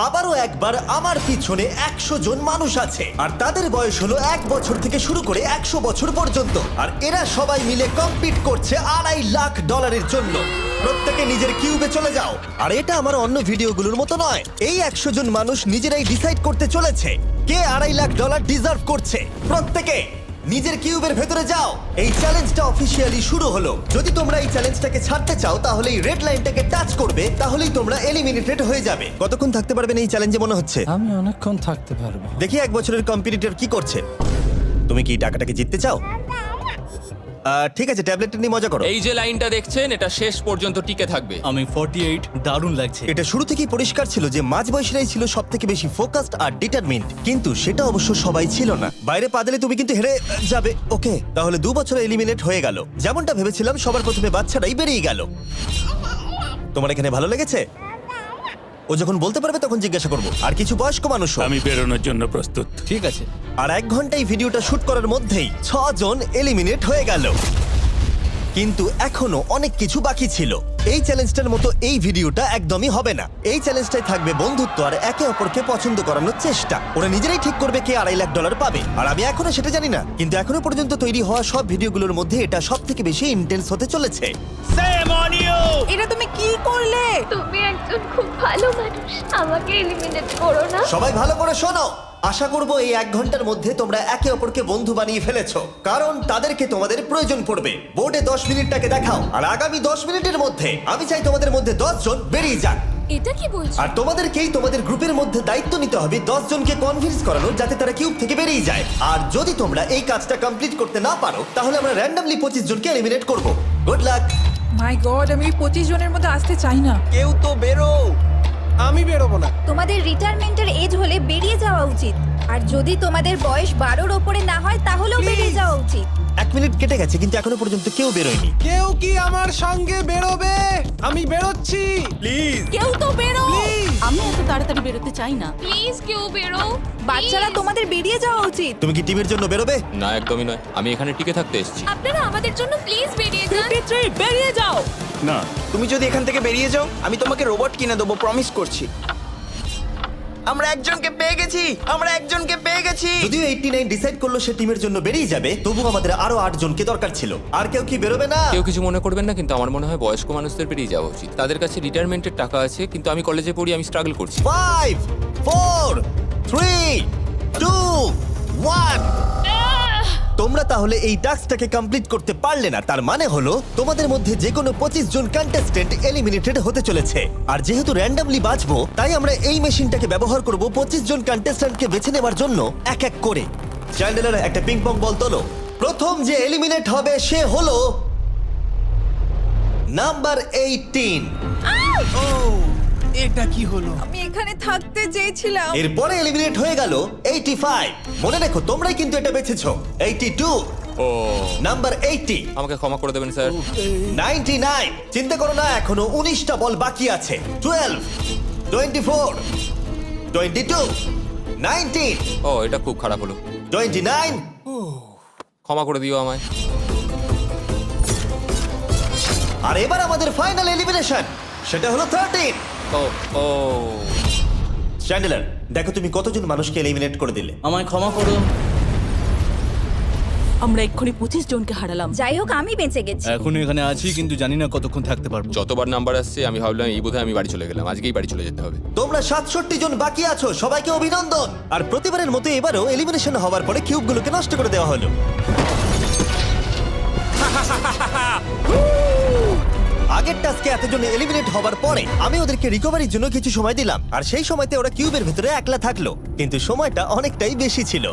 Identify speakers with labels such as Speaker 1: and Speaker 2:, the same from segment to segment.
Speaker 1: আবারও একবার আমার পিছনে 100 জন মানুষ আছে আর তাদের বয়স হলো 1 বছর থেকে শুরু করে 100 বছর পর্যন্ত। আর এরা সবাই মিলে কম্পিট করছে $2.5 লাখ জন্য। প্রত্যেকে নিজের কিউবে চলে যাও। আর এটা আমার অন্য ভিডিওগুলোর মতো নয়, এই 100 জন মানুষ নিজেরাই ডিসাইড করতে চলেছে কে $2.5 লাখ ডিজার্ভ করছে। প্রত্যেকে নিজের কিউবের ভেতরে যাও। এই চ্যালেঞ্জটা অফিসিয়ালি শুরু হলো। যদি তোমরা এই চ্যালেঞ্জটাকে ছাড়তে চাও তাহলে এই রেড লাইনটাকে টাচ করবে, তাহলেই তোমরা এলিমিনেটেড হয়ে যাবে। কতক্ষণ থাকতে পারবেন এই চ্যালেঞ্জে মনে হচ্ছে?
Speaker 2: আমি অনেকক্ষণ থাকতে পারবো।
Speaker 1: দেখি 1 বছরের কম্পিটিটর কি করছে। তুমি কি টাকাটাকে জিততে চাও? ঠিক আছে, ট্যাবলেটটা নিয়ে মজা করো।
Speaker 3: এই যে লাইনটা দেখছেন এটা শেষ পর্যন্ত টিকে থাকবে।
Speaker 4: আমি 48, দারুণ লাগছে।
Speaker 1: এটা শুরু থেকেই পরিষ্কার ছিল যে মাঝবয়সীরাই ছিল সব থেকে বেশি ফোকাসড আর ডিটারমিন্ড, কিন্তু সেটা অবশ্য সবাই ছিল না। বাইরে পা দিলে তুমি কিন্তু হেরে যাবে। ওকে, তাহলে 2 বছরে এলিমিনেট হয়ে গেল। যেমনটা ভেবেছিলাম, সবার প্রথমে বাচ্চারাই বেরিয়ে গেল। তোমার এখানে ভালো লেগেছে? ও যখন বলতে পারবে তখন জিজ্ঞাসা করবো। আর কিছু বয়স্ক মানুষ।
Speaker 5: আমি বেরোনোর জন্য প্রস্তুত।
Speaker 4: ঠিক আছে।
Speaker 1: আর 1 ঘন্টায় ভিডিওটা শুট করার মধ্যেই 6 জন এলিমিনেট হয়ে গেল। কিন্তু এখনো অনেক কিছু বাকি ছিল। এই চ্যালেঞ্জটার মতো এই ভিডিওটা একদমই হবে না। এই চ্যালেঞ্জটাই থাকবে বন্ধুত্ব আর একে অপরকে পছন্দ করানোর চেষ্টা। ওরা নিজেরাই ঠিক করবে কে $2.5 লাখ পাবে। আর আমি এখনো সেটা জানি না, কিন্তু এখনো পর্যন্ত তৈরি হওয়া সব ভিডিওগুলোর মধ্যে এটা সব থেকে বেশি ইন্টেন্স হতে চলেছে।
Speaker 6: এটা তুমি কি করলে?
Speaker 7: তুমি একজন খুব ভালো মানুষ, আমাকে এলিমিনেট করো না।
Speaker 1: সবাই ভালো করে শোনো। আশা করব এই 1 ঘন্টার মধ্যে তোমরা একে অপরকে বন্ধু বানিয়ে ফেলেছো, কারণ তাদেরকে তোমাদের প্রয়োজন পড়বে। বোর্ডে 10 মিনিটটাকে দেখাও, আর আগামী 10 মিনিটের মধ্যে আমি চাই তোমাদের মধ্যে 10 জন বেরিয়ে যাক।
Speaker 7: এটা কি বলছো?
Speaker 1: আর তোমাদেরকেই তোমাদের গ্রুপের মধ্যে দায়িত্ব নিতে হবে 10 জনকে কনভিন্স করানোর, যাতে তারা কিউব থেকে বেরিয়ে যায়। আর যদি তোমরা এই কাজটা কমপ্লিট করতে না পারো তাহলে আমরা র্যান্ডমলি 25 জনকে এলিমিনেট করব। Good luck.
Speaker 6: মাই গড, আমি 25 জনের মধ্যে আসতে চাই না।
Speaker 4: কেউ তো বেরো।
Speaker 2: আমি বেরোবো না।
Speaker 8: তোমাদের রিটায়ারমেন্টের এজ হলে বেরিয়ে যাওয়া উচিত, আর যদি তোমাদের বয়স 12-র ওপরে না হয় তাহলেও বেরিয়ে যাওয়া উচিত।
Speaker 1: 1 মিনিট কেটে গেছে কিন্তু এখনো পর্যন্ত কেউ বেরোয়নি।
Speaker 2: কেউ কি আমার সঙ্গে বেরোবে? আমি বেরোচ্ছি।
Speaker 4: প্লিজ।
Speaker 6: কেউ তো বেরো।
Speaker 9: আমি এত তাড়াতাড়ি বেরোতে চাই না।
Speaker 7: প্লিজ কেউ বেরো।
Speaker 8: বাচ্চারা, তোমাদের বেরিয়ে যাওয়া উচিত।
Speaker 1: তুমি কি টিমের জন্য বেরোবে?
Speaker 3: না, একদমই নয়। আমি এখানে টিকে থাকতে এসেছি।
Speaker 7: আপনারা আমাদের জন্য প্লিজ বেরিয়ে যান।
Speaker 6: 53, বেরিয়ে যাও।
Speaker 5: না,
Speaker 4: তুমি যদি এখান থেকে বেরিয়ে যাও আমি তোমাকে রোবট কিনে দেবো, প্রমিস করছি। আমরা একজনকে পেয়ে গেছি।
Speaker 1: যদিও 89 ডিসাইড করলো সে টিমের জন্য বেরিয়ে যাবে, তবু আমাদের আরো 8 জনকে দরকার ছিল। আর কেউ কি বেরোবে না?
Speaker 3: কেউ কিছু মনে করবেন না, কিন্তু আমার মনে হয় বয়স্ক মানুষদের বেরিয়ে যাওয়া উচিত। তাদের কাছে রিটায়ারমেন্টের টাকা আছে, কিন্তু আমি কলেজে পড়ি, আমি স্ট্রাগল করছি।
Speaker 1: 5 4 3 2 1। তোমরা তাহলে এই টাস্কটাকে কমপ্লিট করতে পারলে না, তার মানে হলো তোমাদের মধ্যে যে কোনো 25 জন কন্টেস্টেন্ট এলিমিনেটেড হতে চলেছে। আর যেহেতু র্যান্ডমলি বাঁচবো, তাই আমরা এই মেশিনটাকে ব্যবহার করব 25 জন কন্টেস্টেন্টকে বেছে নেওয়ার জন্য এক এক করে। চ্যান্ডেলার, একটা পিং পং বল তোলো। প্রথম যে এলিমিনেট হবে সে হলো নাম্বার 18।
Speaker 2: এটা কি হলো?
Speaker 6: আমি এখানে থাকতে চেয়েছিলাম।
Speaker 1: এরপরে এলিমিনেট হয়ে গেল 85। মনে রেখো তোমরাই কিন্তু এটা বেছেছো। 82,
Speaker 3: ও,
Speaker 1: নাম্বার 80,
Speaker 3: আমাকে ক্ষমা করে দেবেন স্যার।
Speaker 1: 99। চিন্তা করো না, এখনো 19টা বল বাকি আছে। 12, 24, 22, 19,
Speaker 3: ও, এটা খুব খারাপ হলো।
Speaker 1: 29।
Speaker 3: ক্ষমা করে দিও আমায়।
Speaker 1: আর এবার আমাদের ফাইনাল এলিমিনেশন, সেটা হলো 13।
Speaker 3: ও ও,
Speaker 1: চ্যান্ডেলার, দেখো তুমি কতজন মানুষকে এলিমিনেট করে দিলে।
Speaker 4: আমায় ক্ষমা করো।
Speaker 9: আমরা এক্ষুনি 25 জনকে হারালাম।
Speaker 8: যাই হোক, আমি বেঁচে গেছি।
Speaker 4: এখনো এখানে আছি, কিন্তু জানি না কতক্ষণ থাকতে পারবো।
Speaker 3: যতবার নাম্বার আসছে আমি ভাবলাম এই বোধহয় আমি বাড়ি চলে গেলাম, আজকেই বাড়ি চলে যেতে হবে।
Speaker 1: তোমরা 67 জন বাকি আছো, সবাইকে অভিনন্দন। আর প্রতিবারের মতো এবারও এলিমিনেশন হওয়ার পরে কিউবগুলোকে নষ্ট করে দেওয়া হলো। আগের টাস্কে এতজন এলিমিনেট হবার পরে আমি ওদেরকে রিকভারির জন্য কিছু সময় দিলাম, আর সেই সময়তে ওরা কিউবের ভিতরে একলা থাকলো, কিন্তু সময়টা অনেকটাই বেশি ছিল।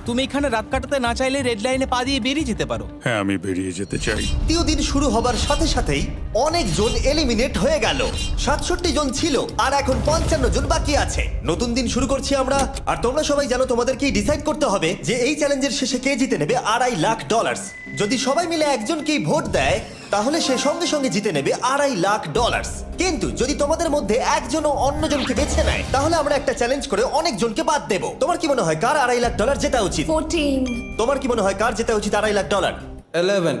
Speaker 4: তুমি এখানে রাত কাটাতে না চাইলে রেড লাইনে পা দিয়ে বেরিয়ে যেতে পারো।
Speaker 5: হ্যাঁ, আমি বেরিয়ে যেতে চাই।
Speaker 1: তৃতীয় দিন শুরু হবার সাথে সাথেই অনেকজন এলিমিনেট হয়ে গেল। 67 জন ছিল আর এখন 55 জন বাকি আছে। নতুন দিন শুরু করছি আমরা, আর তোমরা সবাই জানো তোমাদেরকেই ডিসাইড করতে হবে যে এই চ্যালেঞ্জের শেষে কে জিতে নেবে $2.5 লাখ। যদি সবাই মিলে একজনকেই ভোট দেয় তাহলে সে সঙ্গে সঙ্গে জিতে নেবে $2.5 লাখ। কিন্তু যদি তোমাদের মধ্যে একজনও অন্যজনকে বেছে নেয় তাহলে আমরা একটা চ্যালেঞ্জ করে অনেক জনকে বাদ দেব। তোমার কি মনে হয় কার $2.5 লাখ জেতা উচিত?
Speaker 7: 14।
Speaker 1: তোমার কি মনে হয় কার জেতা উচিত $2.5 লাখ?
Speaker 2: 11।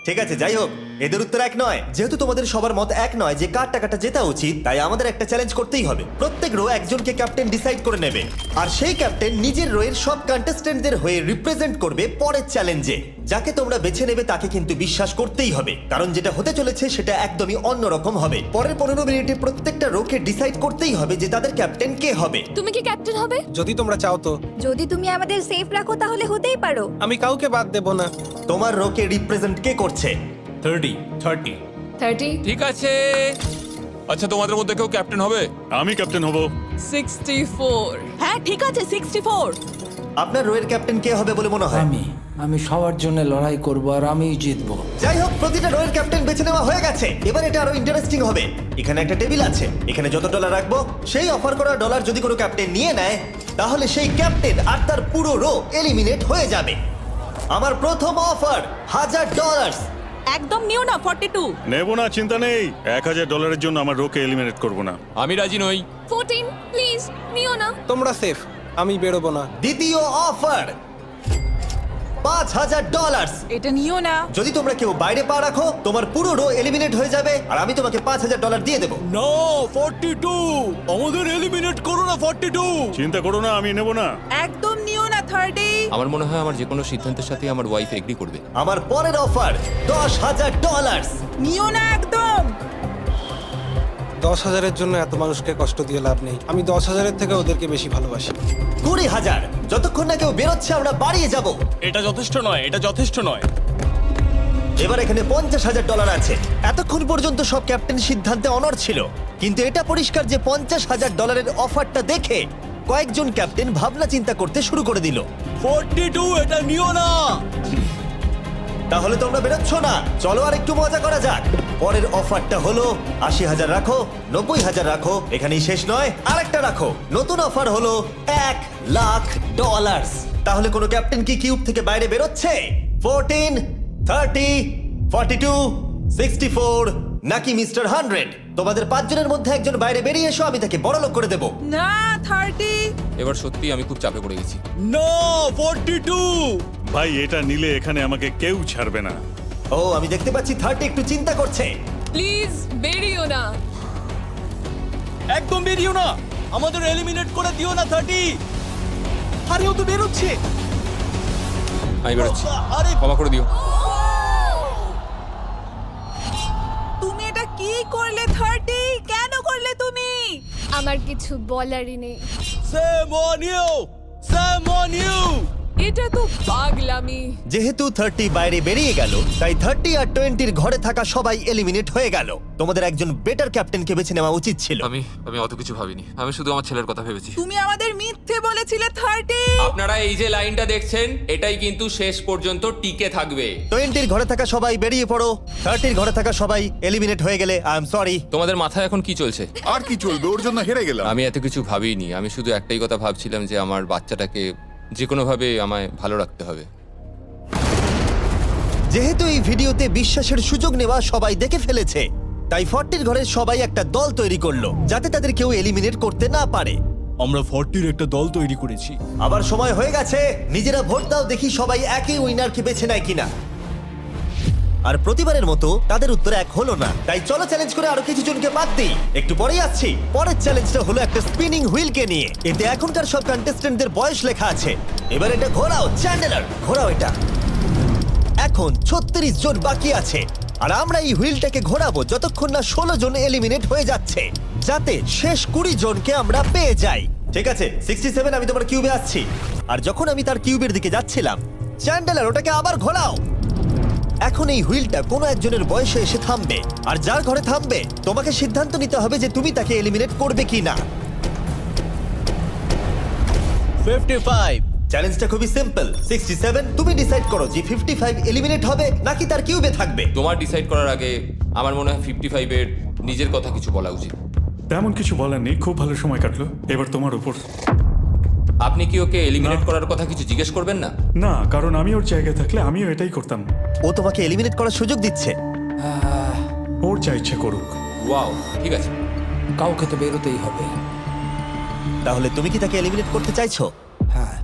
Speaker 1: ঠিক আছে, যাই হোক, এদের উত্তর এক নয়। যেহেতু তোমাদের সবার মত এক নয় যে কার টাকাটা জেতা উচিত, তাই আমাদের একটা চ্যালেঞ্জ করতেই হবে। প্রত্যেক রো একজনকে ক্যাপ্টেন ডিসাইড করে নেবে, আর সেই ক্যাপ্টেন নিজের রোয়ের সব কন্টেস্টেন্টদের হয়ে রিপ্রেজেন্ট করবে পরের চ্যালেঞ্জে। যাকে তোমরা বেছে নেবে তাকে কিন্তু বিশ্বাস করতেই হবে, কারণ যেটা হতে চলেছে সেটা একদমই অন্যরকম হবে। পরের 15 মিনিটে প্রত্যেকটা রোকে ডিসাইড করতেই হবে যে তাদের ক্যাপ্টেন কে হবে।
Speaker 7: তুমি কি ক্যাপ্টেন হবে?
Speaker 2: যদি তোমরা চাও তো।
Speaker 8: যদি তুমি আমাদের সেফ রাখো তাহলে হতেই পারো।
Speaker 2: আমি কাউকে বাদ দেব না।
Speaker 1: তোমার রোকে রিপ্রেজেন্ট কে করছে?
Speaker 6: 30
Speaker 3: ঠিক আছে। আচ্ছা, তোমাদের মধ্যে কেউ ক্যাপ্টেন হবে?
Speaker 5: আমি ক্যাপ্টেন হব।
Speaker 6: 64
Speaker 9: হ্যাঁ ঠিক আছে 64।
Speaker 1: আপনার রোয়ের ক্যাপ্টেন কে হবে বলে মনে হয়?
Speaker 10: আমি সবার জন্য লড়াই করব আর আমিই জিতবো।
Speaker 1: যাই হোক, প্রতিটা রোয়ের ক্যাপ্টেন বেছে নেওয়া হয়ে গেছে। এবার এটা আরো ইন্টারেস্টিং হবে। এখানে একটা টেবিল আছে, এখানে যত ডলার রাখবো সেই অফার করা ডলার যদি কোনো ক্যাপ্টেন নিয়ে নেয়, তাহলে সেই ক্যাপ্টেন আর তার পুরো রো এলিমিনেট হয়ে যাবে। আমার প্রথম অফার $1000।
Speaker 9: একদম নিও না 42।
Speaker 5: নেব না, চিন্তা নেই। $1000 জন্য আমার রোকে এলিমিনেট করব না।
Speaker 3: আমি রাজি নই।
Speaker 7: 14 প্লিজ নিও না।
Speaker 2: তোমরা সেফ, আমি বেরোবো না।
Speaker 1: দ্বিতীয় অফার $5000।
Speaker 6: এটা নিও না।
Speaker 1: যদি তোমরা কেউ বাইরে পা রাখো, তোমার পুরো রো এলিমিনেট হয়ে যাবে আর আমি তোমাকে $5000 দিয়ে দেবো।
Speaker 2: নো 42, আমাদের এলিমিনেট করো না 42।
Speaker 5: চিন্তা করো না, আমি নেব না।
Speaker 6: একদম নিও না 30।
Speaker 3: আমার মনে হয় আমার যে কোনো সিদ্ধান্তের সাথে আমার ওয়াইফ এগ্রি করবে।
Speaker 1: আমার পরের অফার $10000।
Speaker 6: নিও না একদম।
Speaker 2: 10,000-এর জন্য এত মানুষকে কষ্ট দিয়ে লাভ নেই। আমি 10,000-এর থেকে ওদেরকে বেশি ভালোবাসি।
Speaker 1: 20,000। যতক্ষণ না কেউ বেরোচ্ছে আমরা বাড়িয়ে যাব।
Speaker 2: এটা যথেষ্ট নয়, এটা যথেষ্ট নয়।
Speaker 1: এবার এখানে $50,000 আছে। এতক্ষণ পর্যন্ত সব ক্যাপ্টেন সিদ্ধান্তে অনড় ছিল, কিন্তু এটা পরিষ্কার যে $50,000-এর অফারটা দেখে কয়েকজন ক্যাপ্টেন ভাবনা চিন্তা করতে শুরু করে দিল।
Speaker 2: 42, এটা নিও না।
Speaker 1: তাহলে তোমরা বেরোচ্ছ না? চলো আর একটু মজা করা যাক। পরের অফারটা হলো 80,000 রাখো, 90,000 রাখো, এখানেই শেষ নয়, আরেকটা রাখো। নতুন অফার হলো $1,00,000। তাহলে কোনো ক্যাপ্টেন কি কিউব থেকে বাইরে বেরোচ্ছে? 14, 30, 42, 64 নাকি মিস্টার 100? তোমাদের 5 জনের মধ্যে একজন বাইরে বেরিয়ে এসো, আমি তাকে বড়লোক করে দেবো।
Speaker 6: না 30।
Speaker 3: এবার সত্যি আমি খুব চাপে পড়ে গেছি।
Speaker 2: নো 42।
Speaker 5: ভাই, এটা নিলে এখানে আমাকে কেউ ছাড়বে না।
Speaker 1: ও, আমি দেখতে পাচ্ছি 30 একটু চিন্তা করছে।
Speaker 6: প্লিজ বেরিও না।
Speaker 2: একদম বেরিও না, আমাদের এলিমিনেট করে দিও না 30। আরে ও তো বেরোচ্ছে।
Speaker 3: আমি বেরোচ্ছি,
Speaker 2: আরে
Speaker 3: ক্ষমা করে দিও।
Speaker 6: তুমি এটা কি করলে 30? কেন করলে তুমি?
Speaker 7: আমার কিছু বলারই নেই।
Speaker 2: Shame on you, shame on you.
Speaker 6: এটা তো পাগলামি।
Speaker 1: যেহেতু 30 বাইরে বেরিয়ে গেল, তাই 30 আর 20-র ঘরে থাকা সবাই এলিমিনেট হয়ে গেল। তোমাদের একজন বেটার ক্যাপ্টেনকে বেছে নেওয়া উচিত ছিল।
Speaker 3: আমি অত কিছু ভাবিনি, আমি শুধু আমার ছেলের কথা ভেবেছি।
Speaker 6: তুমি আমাদের মিথ্যে বলেছিলে 30।
Speaker 3: আপনারা এই যে লাইনটা দেখছেন, এটাই কিন্তু শেষ পর্যন্ত টিকে থাকবে।
Speaker 1: 20-র ঘরে থাকা সবাই বেরিয়ে পড়ো। 30-র ঘরে থাকা সবাই এলিমিনেট হয়ে গেলে আই এম সরি।
Speaker 3: তোমাদের মাথায় এখন কি চলছে?
Speaker 11: আর কি চলবে, ওর জন্য হেরে গেলাম।
Speaker 3: আমি এত কিছু ভাবিনি, আমি শুধু একটাই কথা ভাবছিলাম যে আমার বাচ্চাটাকে যে কোনোভাবে আমায় ভালো রাখতে হবে।
Speaker 1: যেহেতু এই ভিডিওতে বিশ্বাসের সুযোগ নেওয়া সবাই দেখে ফেলেছে, তাই 40-র ঘরের সবাই একটা দল তৈরি করলো যাতে তাদের কেউ এলিমিনেট করতে না পারে।
Speaker 2: আমরা 40-র একটা দল তৈরি করেছি।
Speaker 1: আবার সময় হয়ে গেছে, নিজেরা ভোট দাও, দেখি সবাই একই উইনারকে বেছে নেয় কিনা। আর প্রতিবারের মতো তাদের উত্তর এক হলো না, তাই চলো চ্যালেঞ্জ করে আরো কিছু জনকে বাদ দিই। একটু পরেই আসছি। পরের চ্যালেঞ্জটা হলো একটা স্পিনিং হুইলকে নিয়ে। এতে এখনকার সব কন্টেস্টেন্টদের বয়স লেখা আছে। এবার এটা ঘোরাও, চ্যান্ডেলার ঘোরাও এটা। এখন 36 জন বাকি আছে, আর আমরা এই হুইলটাকে ঘোরাবো যতক্ষণ না 16 জন এলিমিনেট হয়ে যাচ্ছে, যাতে শেষ 20 জনকে আমরা পেয়ে যাই। ঠিক আছে, 67, আমি তোমার কিউবে আসছি। আর যখন আমি তার কিউবের দিকে যাচ্ছিলাম, চ্যান্ডেলার ওটাকে আবার ঘোরাও। এখন এই হুইলটা কোনো একজনের বয়সে এসে থামবে, আর যার ঘরে থামবে তোমাকে সিদ্ধান্ত নিতে হবে যে তুমি তাকে এলিমিনেট করবে কি না।
Speaker 2: 55।
Speaker 1: চ্যালেঞ্জটা খুবই সিম্পল। 67, তুমি ডিসাইড করো যে 55 এলিমিনেট হবে নাকি তার কিউবে থাকবে।
Speaker 3: তোমার ডিসাইড করার আগে আমার মনে হয় 55-এর নিজের কথা কিছু বলা উচিত।
Speaker 5: তেমন কিছু বলার নেই, খুব ভালো সময় কাটলো। এবার তোমার উপর।
Speaker 3: আপনি কি ওকে এলিমিনেট
Speaker 5: না।
Speaker 3: করার কথা কিছু জিজ্ঞেস করবেন না?
Speaker 5: না, কারণ আমি ওর জায়গায় থাকলে আমিও এটাই করতাম।
Speaker 1: ও তোমাকে এলিমিনেট করার সুযোগ দিচ্ছে।
Speaker 5: ওর যা ইচ্ছে করুক।
Speaker 3: ওয়াও, ঠিক আছে।
Speaker 10: কাউকে তো বেরোতেই হবে।
Speaker 1: তাহলে তুমি কি তাকে এলিমিনেট করতে চাইছো?
Speaker 10: হ্যাঁ।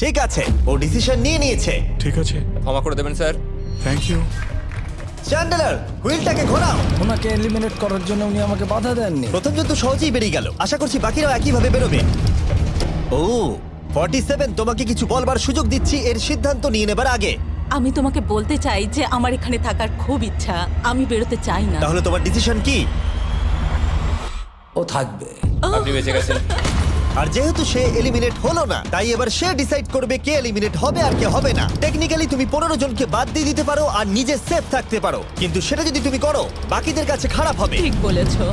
Speaker 1: ঠিক আছে, ও ডিসিশন নিয়ে নিয়েছে।
Speaker 5: ঠিক আছে,
Speaker 3: ক্ষমা করে দেবেন স্যার।
Speaker 5: Thank you.
Speaker 1: চ্যান্ডেলার হুইলটাকে ঘোরাও।
Speaker 10: ওনাকে এলিমিনেট করার জন্য উনি আমাকে বাধা দেননি।
Speaker 1: প্রথম জন তো সহজেই বেরিয়ে গেল, আশা করছি বাকিরাও একইভাবে বেরোবে। ও 47, তোমাকে কিছু বলবার সুযোগ দিচ্ছি এর সিদ্ধান্ত নিয়ে নেবার আগে।
Speaker 9: আমি তোমাকে বলতে চাই যে আমার এখানে থাকার খুব ইচ্ছা, আমি বেরোতে চাই না।
Speaker 1: তাহলে তোমার ডিসিশন কি?
Speaker 10: ও থাকবে।
Speaker 3: আপনি বেঁচে গেছেন।
Speaker 1: আর যেহেতু সে এলিমিনেট হলো না, তাই এবার সে ডিসাইড করবে কে এলিমিনেট হবে আর কে হবে না। টেকনিক্যালি তুমি 15 জনকে বাদ দিয়ে দিতে পারো আর নিজে সেফ থাকতে পারো, কিন্তু সেটা যদি তুমি করো বাকিদের কাছে খারাপ হবে।
Speaker 9: ঠিক বলেছো।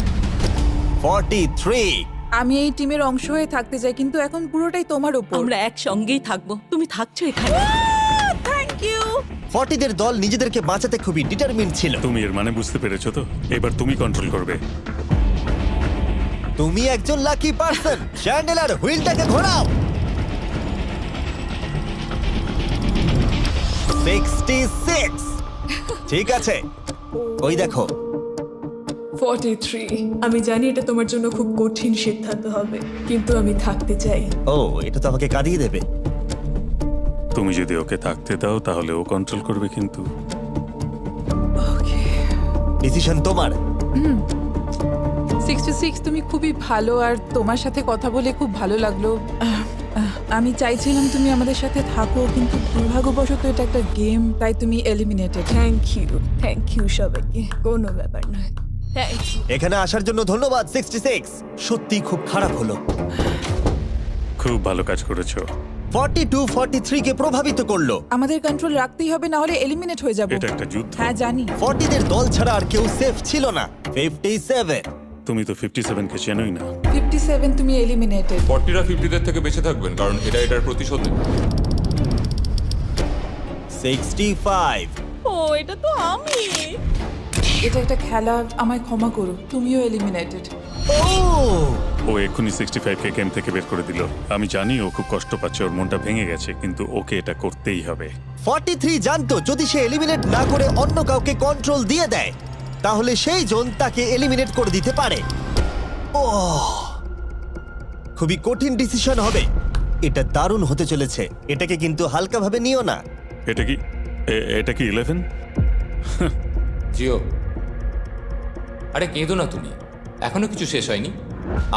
Speaker 1: 43।
Speaker 6: আমি এই টিমের অংশ হয়ে থাকতে চাই, কিন্তু এখন পুরোটাই তোমার উপর।
Speaker 9: আমরা একসঙ্গেই থাকবো, তুমি থাকছো এখানে।
Speaker 6: Thank you.
Speaker 1: 40 দের দল নিজেদেরকে বাঁচাতে খুবই ডিটারমিন্ড ছিল।
Speaker 5: তুমি এর মানে বুঝতে পেরেছো তো? এবার তুমি কন্ট্রোল করবে।
Speaker 1: তুমি একজন লাকি পারসন। চ্যান্ডেলার হুইলটাকে ঘোরাও। 66। ঠিক আছে, ওই দেখো।
Speaker 6: 43। আমি জানি এটা তোমার জন্য খুব কঠিন সিদ্ধান্ত হবে, কিন্তু আমি থাকতে চাই।
Speaker 1: ও, এটা তো আমাকে কাঁদিয়ে দেবে।
Speaker 5: তুমি যদি ওকে থাকতে দাও তাহলে ও কন্ট্রোল করবে, কিন্তু
Speaker 1: ডিসিশন তোমার।
Speaker 6: 66, তুমি খুবই ভালো আর তোমার সাথে কথা বলে খুব ভালো লাগলো। আমি চাইছিলাম তুমি আমাদের সাথে থাকো, কিন্তু দুর্ভাগ্যবশত এটা একটা গেম, তাই তুমি এলিমিনেটেড। থ্যাংক ইউ সবাইকে, কোনো ব্যাপার নয়। Thank you.
Speaker 1: এখানে আসার জন্য ধন্যবাদ 66। সত্যি খুব খারাপ হলো।
Speaker 5: খুব ভালো কাজ করেছো।
Speaker 1: 42 43 কে প্রভাবিত করলো।
Speaker 6: আমাদের কন্ট্রোল রাখতেই হবে, না হলে এলিমিনেট হয়ে যাব।
Speaker 5: এটা একটা যুদ্ধ।
Speaker 6: হ্যাঁ জানি।
Speaker 1: 40 দের দল ছাড়া আর কেউ সেফ ছিল না। 57।
Speaker 5: তুমি তো 57 কে চেনোই না।
Speaker 6: 57, তুমি এলিমিনেটেড।
Speaker 3: 40রা 50দের থেকে বেঁচে থাকবেন, কারণ এটা এটার প্রতিশোধ নেবে।
Speaker 1: 65।
Speaker 9: ও, এটা তো আমি।
Speaker 6: এটা একটা খেলা, আমায় ক্ষমা করো, তুমিও এলিমিনেটেড।
Speaker 1: ও,
Speaker 5: ও এক্ষুনি 65 কে গেম থেকে বের করে দিল। আমি জানি ও খুব কষ্ট পাচ্ছে, ওর মনটা ভেঙে গেছে, কিন্তু ওকে এটা করতেই হবে।
Speaker 1: 43 জানতো যদি সে এলিমিনেট না করে অন্য কাউকে কন্ট্রোল দিয়ে দেয়, তাহলে সেই জন তাকে এলিমিনেট করে দিতে পারে। ও, খুবই কঠিন ডিসিশন হবে। এটা দারুণ হতে চলেছে। এটাকে কিন্তু হালকাভাবে নিও না।
Speaker 5: এটা কি 11?
Speaker 3: জিও, আরে কেঁদো না তুমি, এখনো কিছু শেষ হয়নি।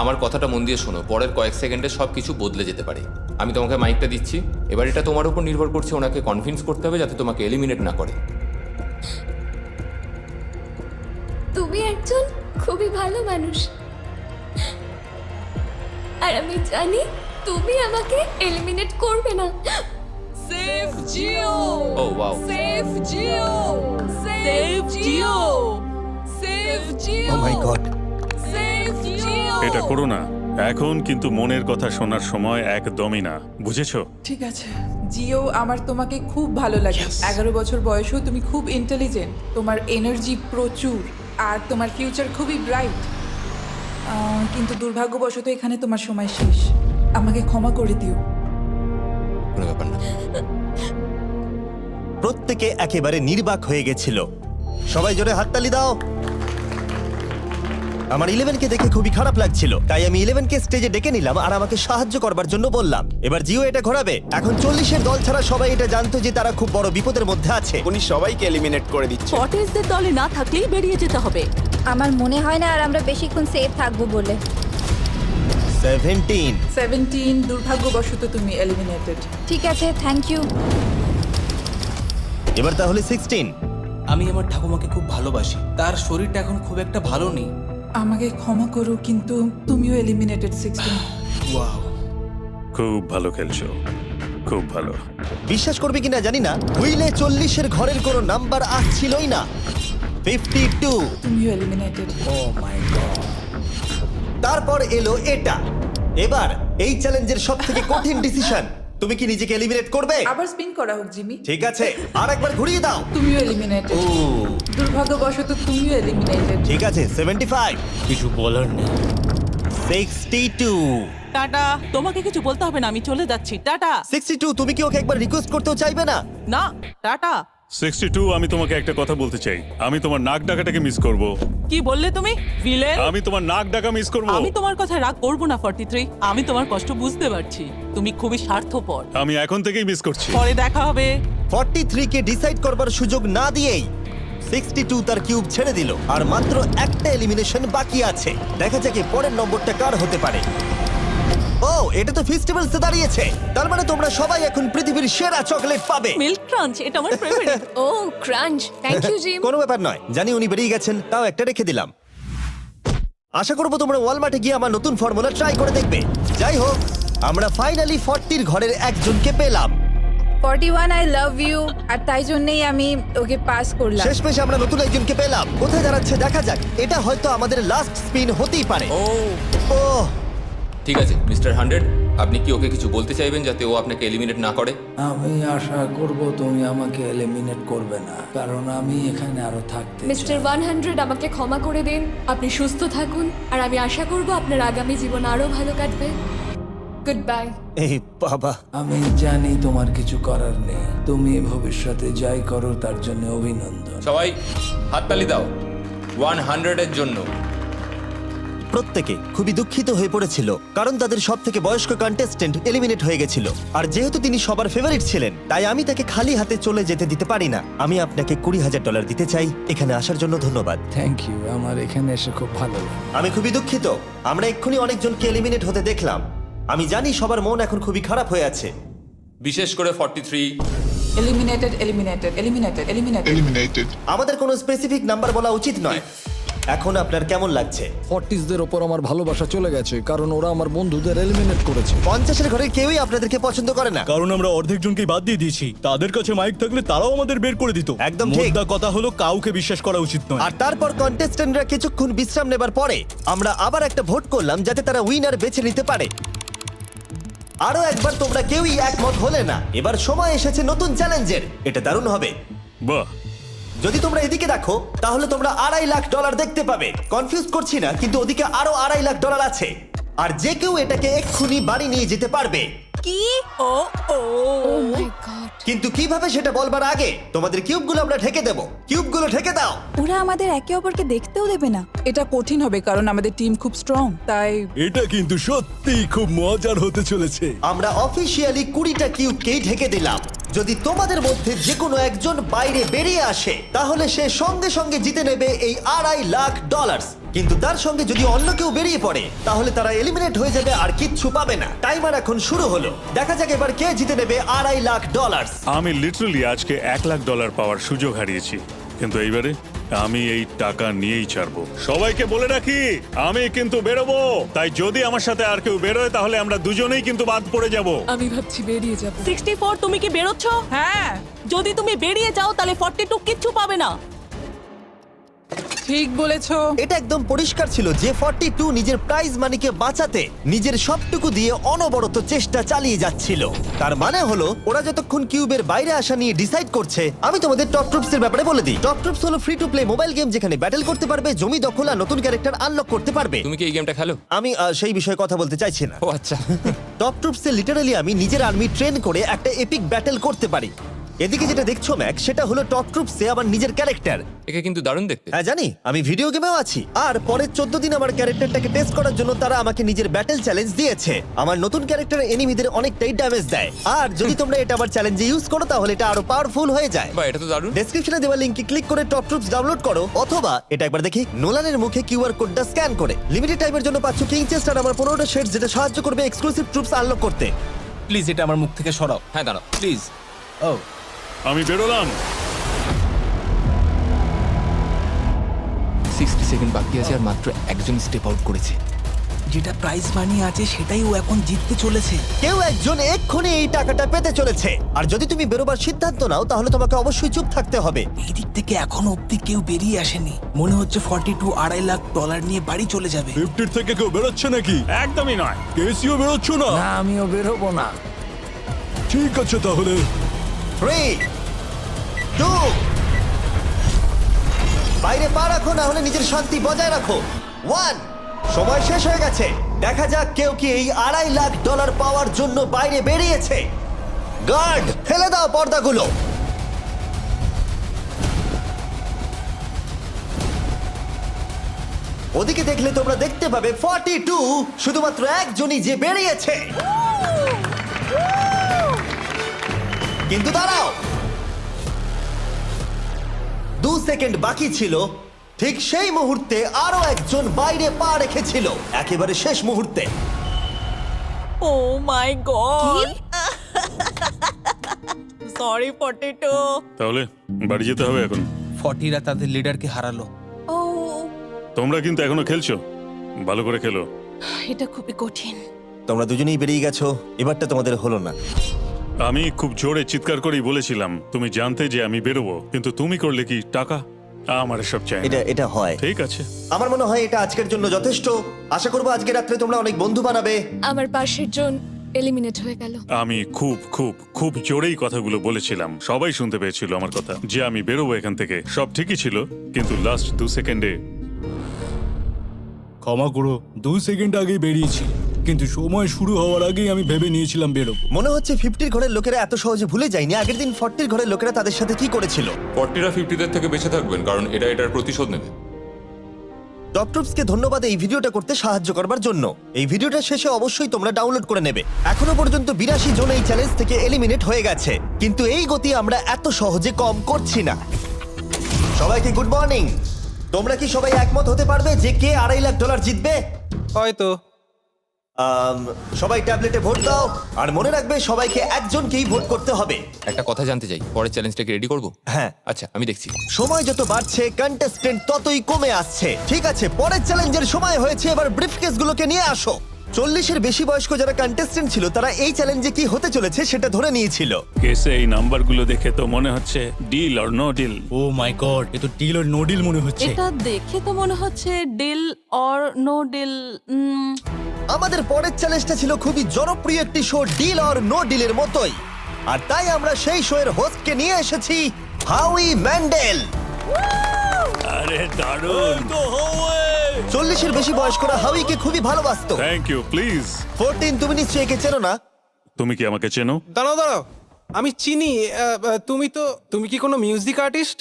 Speaker 3: আমার কথাটা মন দিয়ে শোনো, পরের কয়েক সেকেন্ডে সব কিছু বদলে যেতে পারে। আমি তোমাকে মাইকটা দিচ্ছি, এবার এটা তোমার উপর নির্ভর করছে। ওনাকে কনভিন্স করতে হবে যাতে তোমাকে এলিমিনেট না করে।
Speaker 7: তুমি একজন খুবই ভালো মানুষ, আর আমি জানি তুমি আমাকে এলিমিনেট করবে না।
Speaker 9: Save Jio.
Speaker 3: Oh wow,
Speaker 9: save Jio. Save Jio. Save Jio.
Speaker 1: Oh my God.
Speaker 9: Save Jio.
Speaker 5: এটা করো না এখন, কিন্তু মনের কথা শোনার সময় একদমই না, বুঝেছো?
Speaker 6: ঠিক আছে জিও, আমার তোমাকে খুব ভালো লাগে। 11 বছর বয়সেও তুমি খুব ইন্টেলিজেন্ট, তোমার এনার্জি প্রচুর, আর তোমার ফিউচার খুবই ব্রাইট। কিন্তু দুর্ভাগ্যবশত এখানে তোমার সময় শেষ। আমাকে ক্ষমা করে দিও।
Speaker 3: কোনো ব্যাপার না।
Speaker 1: প্রত্যেকে একেবারে নির্বাক হয়ে গেছিল। সবাই জোরে হাততালি দাও। আমার 11 কে দেখে খুবই খারাপ লাগছিল, তাই আমি 11 কে স্টেজে ডেকে নিলাম আর আমাকে সাহায্য করবার জন্য বললাম। এবার জিও এটা ঘোরাবে। এখন 40 এর দল ছাড়া সবাই এটা জানতো যে তারা খুব বড় বিপদের মধ্যে আছে।
Speaker 4: উনি সবাইকে এলিমিনেট করে দিচ্ছে।
Speaker 9: 40দের দলে না থাকলেই বেরিয়ে যেতে হবে।
Speaker 8: আমার মনে হয় না আর আমরা বেশিক্ষণ সেফ থাকবো বলে।
Speaker 1: 17।
Speaker 6: দুর্ভাগ্যবশত তুমি এলিমিনেটেড।
Speaker 8: ঠিক আছে, থ্যাংক ইউ।
Speaker 1: এবার তাহলে 16।
Speaker 10: আমি আমার ঠাকুমাকে খুব ভালোবাসি, তার শরীরটা এখন খুব একটা ভালো নেই।
Speaker 6: আমাকে ক্ষমা করো, কিন্তু তুমিও এলিমিনেটেড 16।
Speaker 10: ওয়াও,
Speaker 5: খুব ভালো খেলছো, খুব ভালো।
Speaker 1: বিশ্বাস করবে কিনা জানি না, হুইলে 40 এর ঘরের কোনো নাম্বার আসছিলই না। 52।
Speaker 6: তুমিও এলিমিনেটেড।
Speaker 10: O my god.
Speaker 1: তারপর এলো এটা। এবার এই চ্যালেঞ্জের সবথেকে কঠিন ডিসিশন। তুমি কি নিজেকে এলিমিনেট করবে?
Speaker 6: আবার স্পিন করা হোক জিমি।
Speaker 1: ঠিক আছে, আরেকবার ঘুরিয়ে দাও।
Speaker 6: তুমিও এলিমিনেটেড।
Speaker 1: ও,
Speaker 6: দুর্ভাগ্যবশত তুমিও এলিমিনেটেড।
Speaker 1: ঠিক আছে, 75।
Speaker 10: কিছু বলার নেই।
Speaker 1: 62।
Speaker 9: টাটা, তোমাকে কিছু বলতে হবে না, আমি চলে যাচ্ছি। টাটা।
Speaker 1: 62, তুমি কি ওকে একবার রিকোয়েস্ট করতেও চাইবে না?
Speaker 9: না, টাটা।
Speaker 5: 62, আমি তোমাকে একটা কথা বলতে চাই। আমি তোমার নাক ডাকাটাকে মিস করব।
Speaker 9: কি বললে তুমি? ভিলেন?
Speaker 5: আমি তোমার নাক ডাকা মিস করব।
Speaker 9: আমি তোমার কথা রাগ করব না 43। আমি তোমার কষ্ট বুঝতে পারছি, তুমি খুবই স্বার্থপর।
Speaker 5: আমি এখন থেকেই মিস করছি।
Speaker 9: পরে দেখা হবে।
Speaker 1: 43 কে ডিসাইড করবার সুযোগ না দিয়েই 62 তার কিউব ছেড়ে দিল আর মাত্র একটা এলিমিনেশন বাকি আছে। দেখা যাক এর পরের নম্বরটা কার হতে পারে। ও, এটা তো ফেস্টিভ্যালসে দাঁড়িয়েছে। তার মানে তোমরা সবাই এখন পৃথিবীর সেরা চকলেট পাবে।
Speaker 9: মিল্ক ক্রাঞ্চ এটা আমার ফেভারিট।
Speaker 7: ও ক্রাঞ্চ, থ্যাংক ইউ জিম।
Speaker 1: কোনো ব্যাপার নয়, জানি উনি বেরিয়ে গেছেন, তাও একটা রেখে দিলাম। আশা করবো তোমরা ওয়ালমার্টে গিয়ে আমার নতুন ফর্মুলা ট্রাই করে দেখবে। যাই হোক, আমরা ফাইনালি 40 ঘরের একজনকে পেলাম।
Speaker 6: 41 আই লাভ ইউ, আর তাই জন্যই আমি ওকে পাস করলাম।
Speaker 1: শেষমেশ আমরা নতুন একজনকে পেলাম। কোথায় দাঁড়াচ্ছে দেখা যাক। এটা হয়তো আমাদের লাস্ট স্পিন হতেই পারে।
Speaker 3: ও
Speaker 1: ও,
Speaker 3: ঠিক আছে মিস্টার 100, আপনি কি ওকে কিছু বলতে চাইবেন যাতে ও আপনাকে এলিমিনেট না করে?
Speaker 10: আমি আশা করব তুমি আমাকে এলিমিনেট করবে না, কারণ আমি এখানে আরো থাকতে
Speaker 7: মিস্টার 100 আমাকে ক্ষমা করে দিন। আপনি সুস্থ থাকুন, আর আমি আশা করব আপনার আগামী জীবন আরো ভালো কাটবে। Good bye.
Speaker 1: এই বাবা,
Speaker 10: আমি জানি তোমার কিছু করার নেই। তুমি ভবিষ্যতে যাই করো তার জন্য অভিনন্দন।
Speaker 3: সবাই হাততালি দাও 100 এর জন্য।
Speaker 1: প্রত্যেকে খুবই দুঃখিত হয়ে পড়েছিল কারণ তাদের সব থেকে বয়স্ক কন্টেস্টেন্ট এলিমিনেট হয়ে গেছিল। আর যেহেতু তিনি সবার ফেভারিট ছিলেন, তাই আমি তাকে খালি হাতে চলে যেতে দিতে পারি না। আমি আপনাকে $20,000 দিতে চাই। এখানে আসার জন্য ধন্যবাদ।
Speaker 10: থ্যাংক ইউ, আমার এখানে এসে খুব ভালো লাগে।
Speaker 1: আমি খুবই দুঃখিত, আমরা এক্ষুনি অনেকজনকে এলিমিনেট হতে দেখলাম। আমি জানি সবার মন এখন খুবই খারাপ হয়ে আছে।
Speaker 3: বিশেষ করে 43।
Speaker 6: Eliminated, eliminated, eliminated, eliminated.
Speaker 1: আমাদের কোনো স্পেসিফিক নাম্বার বলা উচিত নয়। এখন আপনার কেমন লাগছে?
Speaker 10: 40দের ওপর আমার ভালোবাসা চলে গেছে, কারণ ওরা আমার বন্ধুদের এলিমিনেট করেছে।
Speaker 1: 50-এর ঘরের কেউই আপনাদেরকে পছন্দ করে না।
Speaker 2: কারণ আমরা অর্ধেক জনকেই বাদ দিয়ে দিয়েছি। তাদের কাছে মাইক থাকলে তারাও আমাদের বের করে দিত।
Speaker 1: একদম ঠিক।
Speaker 2: মোদ্দা কথা হলো কাউকে বিশ্বাস করা উচিত নয়।
Speaker 1: আর তারপর কন্টেস্ট্যান্টরা কিছুক্ষণ বিশ্রাম নেবার পরে আমরা আবার একটা ভোট করলাম যাতে তারা উইনার বেছে নিতে পারে। আরো একবার তোমরা কেউই একমত হলে না। এবার সময় এসেছে নতুন চ্যালেঞ্জের। এটা দারুণ হবে।
Speaker 5: বাহ,
Speaker 1: যদি তোমরা এদিকে দেখো তাহলে তোমরা $2.5 লাখ দেখতে পাবে। কনফিউজ করছি না, কিন্তু ওদিকে আরো $2.5 লাখ আছে। আর যে কেউ এটাকে এক্ষুনি বাড়ি নিয়ে যেতে পারবে।
Speaker 8: কি?
Speaker 9: ও ও
Speaker 7: ও মাই গড।
Speaker 1: কিন্তু কিভাবে সেটা বলবার আগে তোমাদের কিউবগুলো আমরা ঢেকে দেবো। কিউবগুলো ঢেকে দাও।
Speaker 8: ওরা আমাদের একে অপরকে দেখতেও দেবে না।
Speaker 6: এটা কঠিন হবে কারণ আমাদের টিম খুব স্ট্রং, তাই
Speaker 2: এটা কিন্তু সত্যিই খুব মজার হতে চলেছে।
Speaker 1: আমরা অফিসিয়ালি 20টা কিউবকেই ঢেকে দিলাম। যদি তোমাদের মধ্যে যে কোনো একজন বাইরে বেরিয়ে আসে তাহলে সে সঙ্গে সঙ্গে জিতে নেবে এই $2.5 লাখ। কিন্তু তার সঙ্গে যদি অন্য কেউ বেরিয়ে পড়ে তাহলে তারা এলিমিনেট হয়ে যাবে আর কিচ্ছু পাবে না। টাইমার এখন শুরু হলো। দেখা যাক এবার কে জিতে নেবে $2.5 লাখ।
Speaker 5: আমি লিটারালি আজকে $1 লাখ পাওয়ার সুযোগ হারিয়েছি, কিন্তু এইবারে আমি এই টাকা নিয়েই ছাড়বো। সবাইকে বলে রাখি, আমি কিন্তু বেরোবো। তাই যদি আমার সাথে আর কেউ বেরোয় তাহলে আমরা দুজনেই কিন্তু বাদ পড়ে যাব।
Speaker 6: আমি ভাবছি বেরিয়ে যাব।
Speaker 9: 64 তুমি কি বেরোচ্ছ?
Speaker 6: হ্যাঁ,
Speaker 9: যদি তুমি বেরিয়ে যাও তাহলে 42 কিচ্ছু পাবে না।
Speaker 6: ঠিক বলেছো।
Speaker 1: এটা একদম পরিষ্কার ছিল যে 42 নিজের প্রাইজ মানিকে বাঁচাতে নিজের সবটুকু দিয়ে অনবরত চেষ্টা চালিয়ে যাচ্ছিল। তার মানে হলো ওরা যতক্ষণ কিউবের বাইরে আসা নিয়ে ডিসাইড করছে। আমি তোমাদের টপ ট্রুপস এর ব্যাপারে বলে দিই। টপ ট্রুপস হলো free to play mobile game যেখানে ব্যাটল করতে পারবে, জমি দখল আর নতুন ক্যারেক্টার আনলক করতে পারবে।
Speaker 3: তুমি কি এই গেমটা খেলো?
Speaker 1: আমি সেই বিষয়ে কথা বলতে চাইছি না।
Speaker 3: ও আচ্ছা।
Speaker 1: টপ ট্রুপসে লিটারালি আমি নিজের আর্মি ট্রেন করে একটা এপিক ব্যাটল করতে পারি। এদিকে যেটা দেখছো ম্যাক, সেটা হলো টপ ট্রুপসে আমার নিজের ক্যারেক্টার।
Speaker 3: একে কিন্তু দারুণ দেখতে।
Speaker 1: হ্যাঁ জানি, আমি ভিডিও গেমেও আছি। আর পরের 14 দিন আমার ক্যারেক্টারটাকে টেস্ট করার জন্য তারা আমাকে নিজের ব্যাটল চ্যালেঞ্জ দিয়েছে। আমার নতুন ক্যারেক্টার এনিমিদের অনেকটাই ড্যামেজ দেয়। আর যদি তোমরা এটা আমার চ্যালেঞ্জে ইউজ করো তাহলে এটা আরো পাওয়ারফুল হয়ে যায়।
Speaker 3: বা এটা তো দারুণ।
Speaker 1: ডেসক্রিপশনে দেওয়া লিংকে ক্লিক করে টপ ট্রুপস ডাউনলোড করো, অথবা এটা একবার দেখি নোলানের মুখে কিউআর কোডটা স্ক্যান করে। লিমিটেড টাইমের জন্য পাচ্ছ কিং চেস্ট আর আমার 15টা শেডস, যেটা সাহায্য করবে এক্সক্লুসিভ ট্রুপস আনলক করতে।
Speaker 10: প্লিজ এটা আমার মুখ থেকে সরাও।
Speaker 3: হ্যাঁ দাঁড়াও।
Speaker 10: প্লিজ। ও
Speaker 5: আমি বেরোলাম।
Speaker 3: 60 সেকেন্ড বাকি আছে আর মাত্র একজন স্টেপ আউট করেছে।
Speaker 10: যেটা প্রাইজ মানি আছে সেটাই ও এখন জিততে চলেছে।
Speaker 1: কেউ একজন এক্ষুনি এই টাকাটা পেতে চলেছে। আর যদি তুমি বেরোবার সিদ্ধান্ত নাও তাহলে তোমাকে অবশ্যই চুপ থাকতে হবে।
Speaker 10: এই দিক থেকে এখনো অব্দি কেউ বেরিয়ে আসেনি। মনে হচ্ছে 42 $2.5 লাখ নিয়ে বাড়ি চলে যাবে।
Speaker 2: 50 থেকে কেউ বেরোচ্ছে নাকি?
Speaker 5: একদমই নয়।
Speaker 2: কেসিও বেরোচ্ছ না?
Speaker 10: না, আমিও বেরোবো না।
Speaker 2: ঠিক আছে তাহলে।
Speaker 1: 3, 2, বাইরে পা রাখো, না হলে নিজের শান্তি বজায় রাখো। 1, সময় শেষ হয়ে গেছে। দেখা যাক কেউ কি এই $2.5 লাখ পাওয়ার জন্য বাইরে বেরিয়েছে। গার্ড, ফেলে দাও পর্দাগুলো। ওদিকে দেখলে তোমরা দেখতে পাবে 42 শুধুমাত্র একজনই যে বেরিয়েছে। কিন্তু দাঁড়াও, সেকেন্ড বাকি ছিল, ঠিক সেই মুহূর্তে আরো একজন বাইরে পা রেখেছিল, একেবারে শেষ মুহূর্তে।
Speaker 9: ও মাই গড সরি পটেটো।
Speaker 5: তাহলে বাড়ি যেতে হবে এখন।
Speaker 2: ফর্টিরা তাদের লিডারকে হারালো।
Speaker 9: ও
Speaker 5: তোমরা কিন্তু এখনো খেলছো, ভালো করে খেলো।
Speaker 9: এটা খুবই কঠিন।
Speaker 1: তোমরা দুজনেই বেরিয়ে গেছো, এবারটা তোমাদের হলো না।
Speaker 5: আমি খুব জোরে চিৎকার করেই বলেছিলাম তুমি জানতে যে আমি বেরোবো, কিন্তু তুমি করলে কি টাকা? আমার সব চাই না।
Speaker 1: এটা হয়।
Speaker 5: ঠিক আছে,
Speaker 1: আমার মনে হয় এটা আজকের জন্য যথেষ্ট। আশা করবো আজকে রাত্রে তোমরা অনেক বন্ধু বানাবে।
Speaker 7: আমার পাশের জন এলিমিনেট হয়ে গেল।
Speaker 5: আমি খুব খুব খুব জোরেই কথাগুলো বলেছিলাম, সবাই শুনতে পেয়েছিল আমার কথা, যে আমি বেরোবো এখান থেকে। সব ঠিকই ছিল, কিন্তু লাস্ট 2 সেকেন্ডে
Speaker 2: ক্ষমা করো, 2 সেকেন্ড আগে বেরিয়েছি, কিন্তু সময় শুরু হওয়ার আগেই আমি ভেবে নিয়েছিলাম বেরোবো।
Speaker 1: মনে হচ্ছে 50 ঘরের লোকেরা এত সহজে ভুলে যায়নি আগের দিন 40 ঘরের লোকেরা তাদের সাথে কি করেছিল।
Speaker 3: 40রা 50দের থেকে বেঁচে থাকবেন, কারণ এটার প্রতিশোধ নেবে।
Speaker 1: টপ ট্রুপসকে ধন্যবাদ এই ভিডিওটা করতে সাহায্য করবার জন্য। এই ভিডিওটা শেষে অবশ্যই তোমরা ডাউনলোড করে নেবে। এখনো পর্যন্ত 82 জন এই চ্যালেঞ্জ থেকে এলিমিনেট হয়ে গেছে, কিন্তু এই গতি আমরা এত সহজে কম করছি না। সবাইকে গুড মর্নিং। তোমরা কি সবাই একমত হতে পারবে যে কে $2.5 লাখ জিতবে?
Speaker 2: হয়তো।
Speaker 1: সবাই ট্যাবলেটে ভোট দাও, আর মনে রাখবে সবাইকে একজনকেই ভোট করতে হবে।
Speaker 3: একটা কথা জানতে চাই, পরের চ্যালেঞ্জটাকে রেডি করব?
Speaker 1: হ্যাঁ।
Speaker 3: আচ্ছা, আমি দেখছি।
Speaker 1: সময় যত বাড়ছে কন্টেস্টেন্ট ততই কমে আসছে। ঠিক আছে, পরের চ্যালেঞ্জের সময় হয়েছে, এবার ব্রিফকেসগুলোকে নিয়ে আসো। 40-এর বেশি বয়স্ক যারা কন্টেস্টেন্ট ছিল তারা এই চ্যালেঞ্জে কি হতে চলেছে সেটা ধরে নিয়েছিল।
Speaker 5: কেসে এই নাম্বারগুলো দেখে তো মনে হচ্ছে deal or no deal.
Speaker 2: Oh my God, এ তো ডিল আর নো ডিল মনে হচ্ছে।
Speaker 9: এটা দেখে তো মনে হচ্ছে ডিল অর নো ডিল।
Speaker 1: আমাদের পরের চ্যালেঞ্জটা ছিল খুবই জনপ্রিয় একটি শো, ডিল অর নো ডিলের মতোই, আর তাই আমরা সেই শো এর হোস্টকে নিয়ে এসেছি, হাউই ম্যান্ডেল।
Speaker 5: আরে দারুণ।
Speaker 1: 40-এর বেশি বয়স্করা হাউইকে খুবই ভালোবাসতো।
Speaker 5: Thank you, please.
Speaker 1: 14, তুমি নিশ্চয়ই একে চেনো না?
Speaker 5: তুমি কি আমাকে চেনো?
Speaker 12: দাঁড়াও, আমি চিনি। তুমি কি কোনো মিউজিক আর্টিস্ট?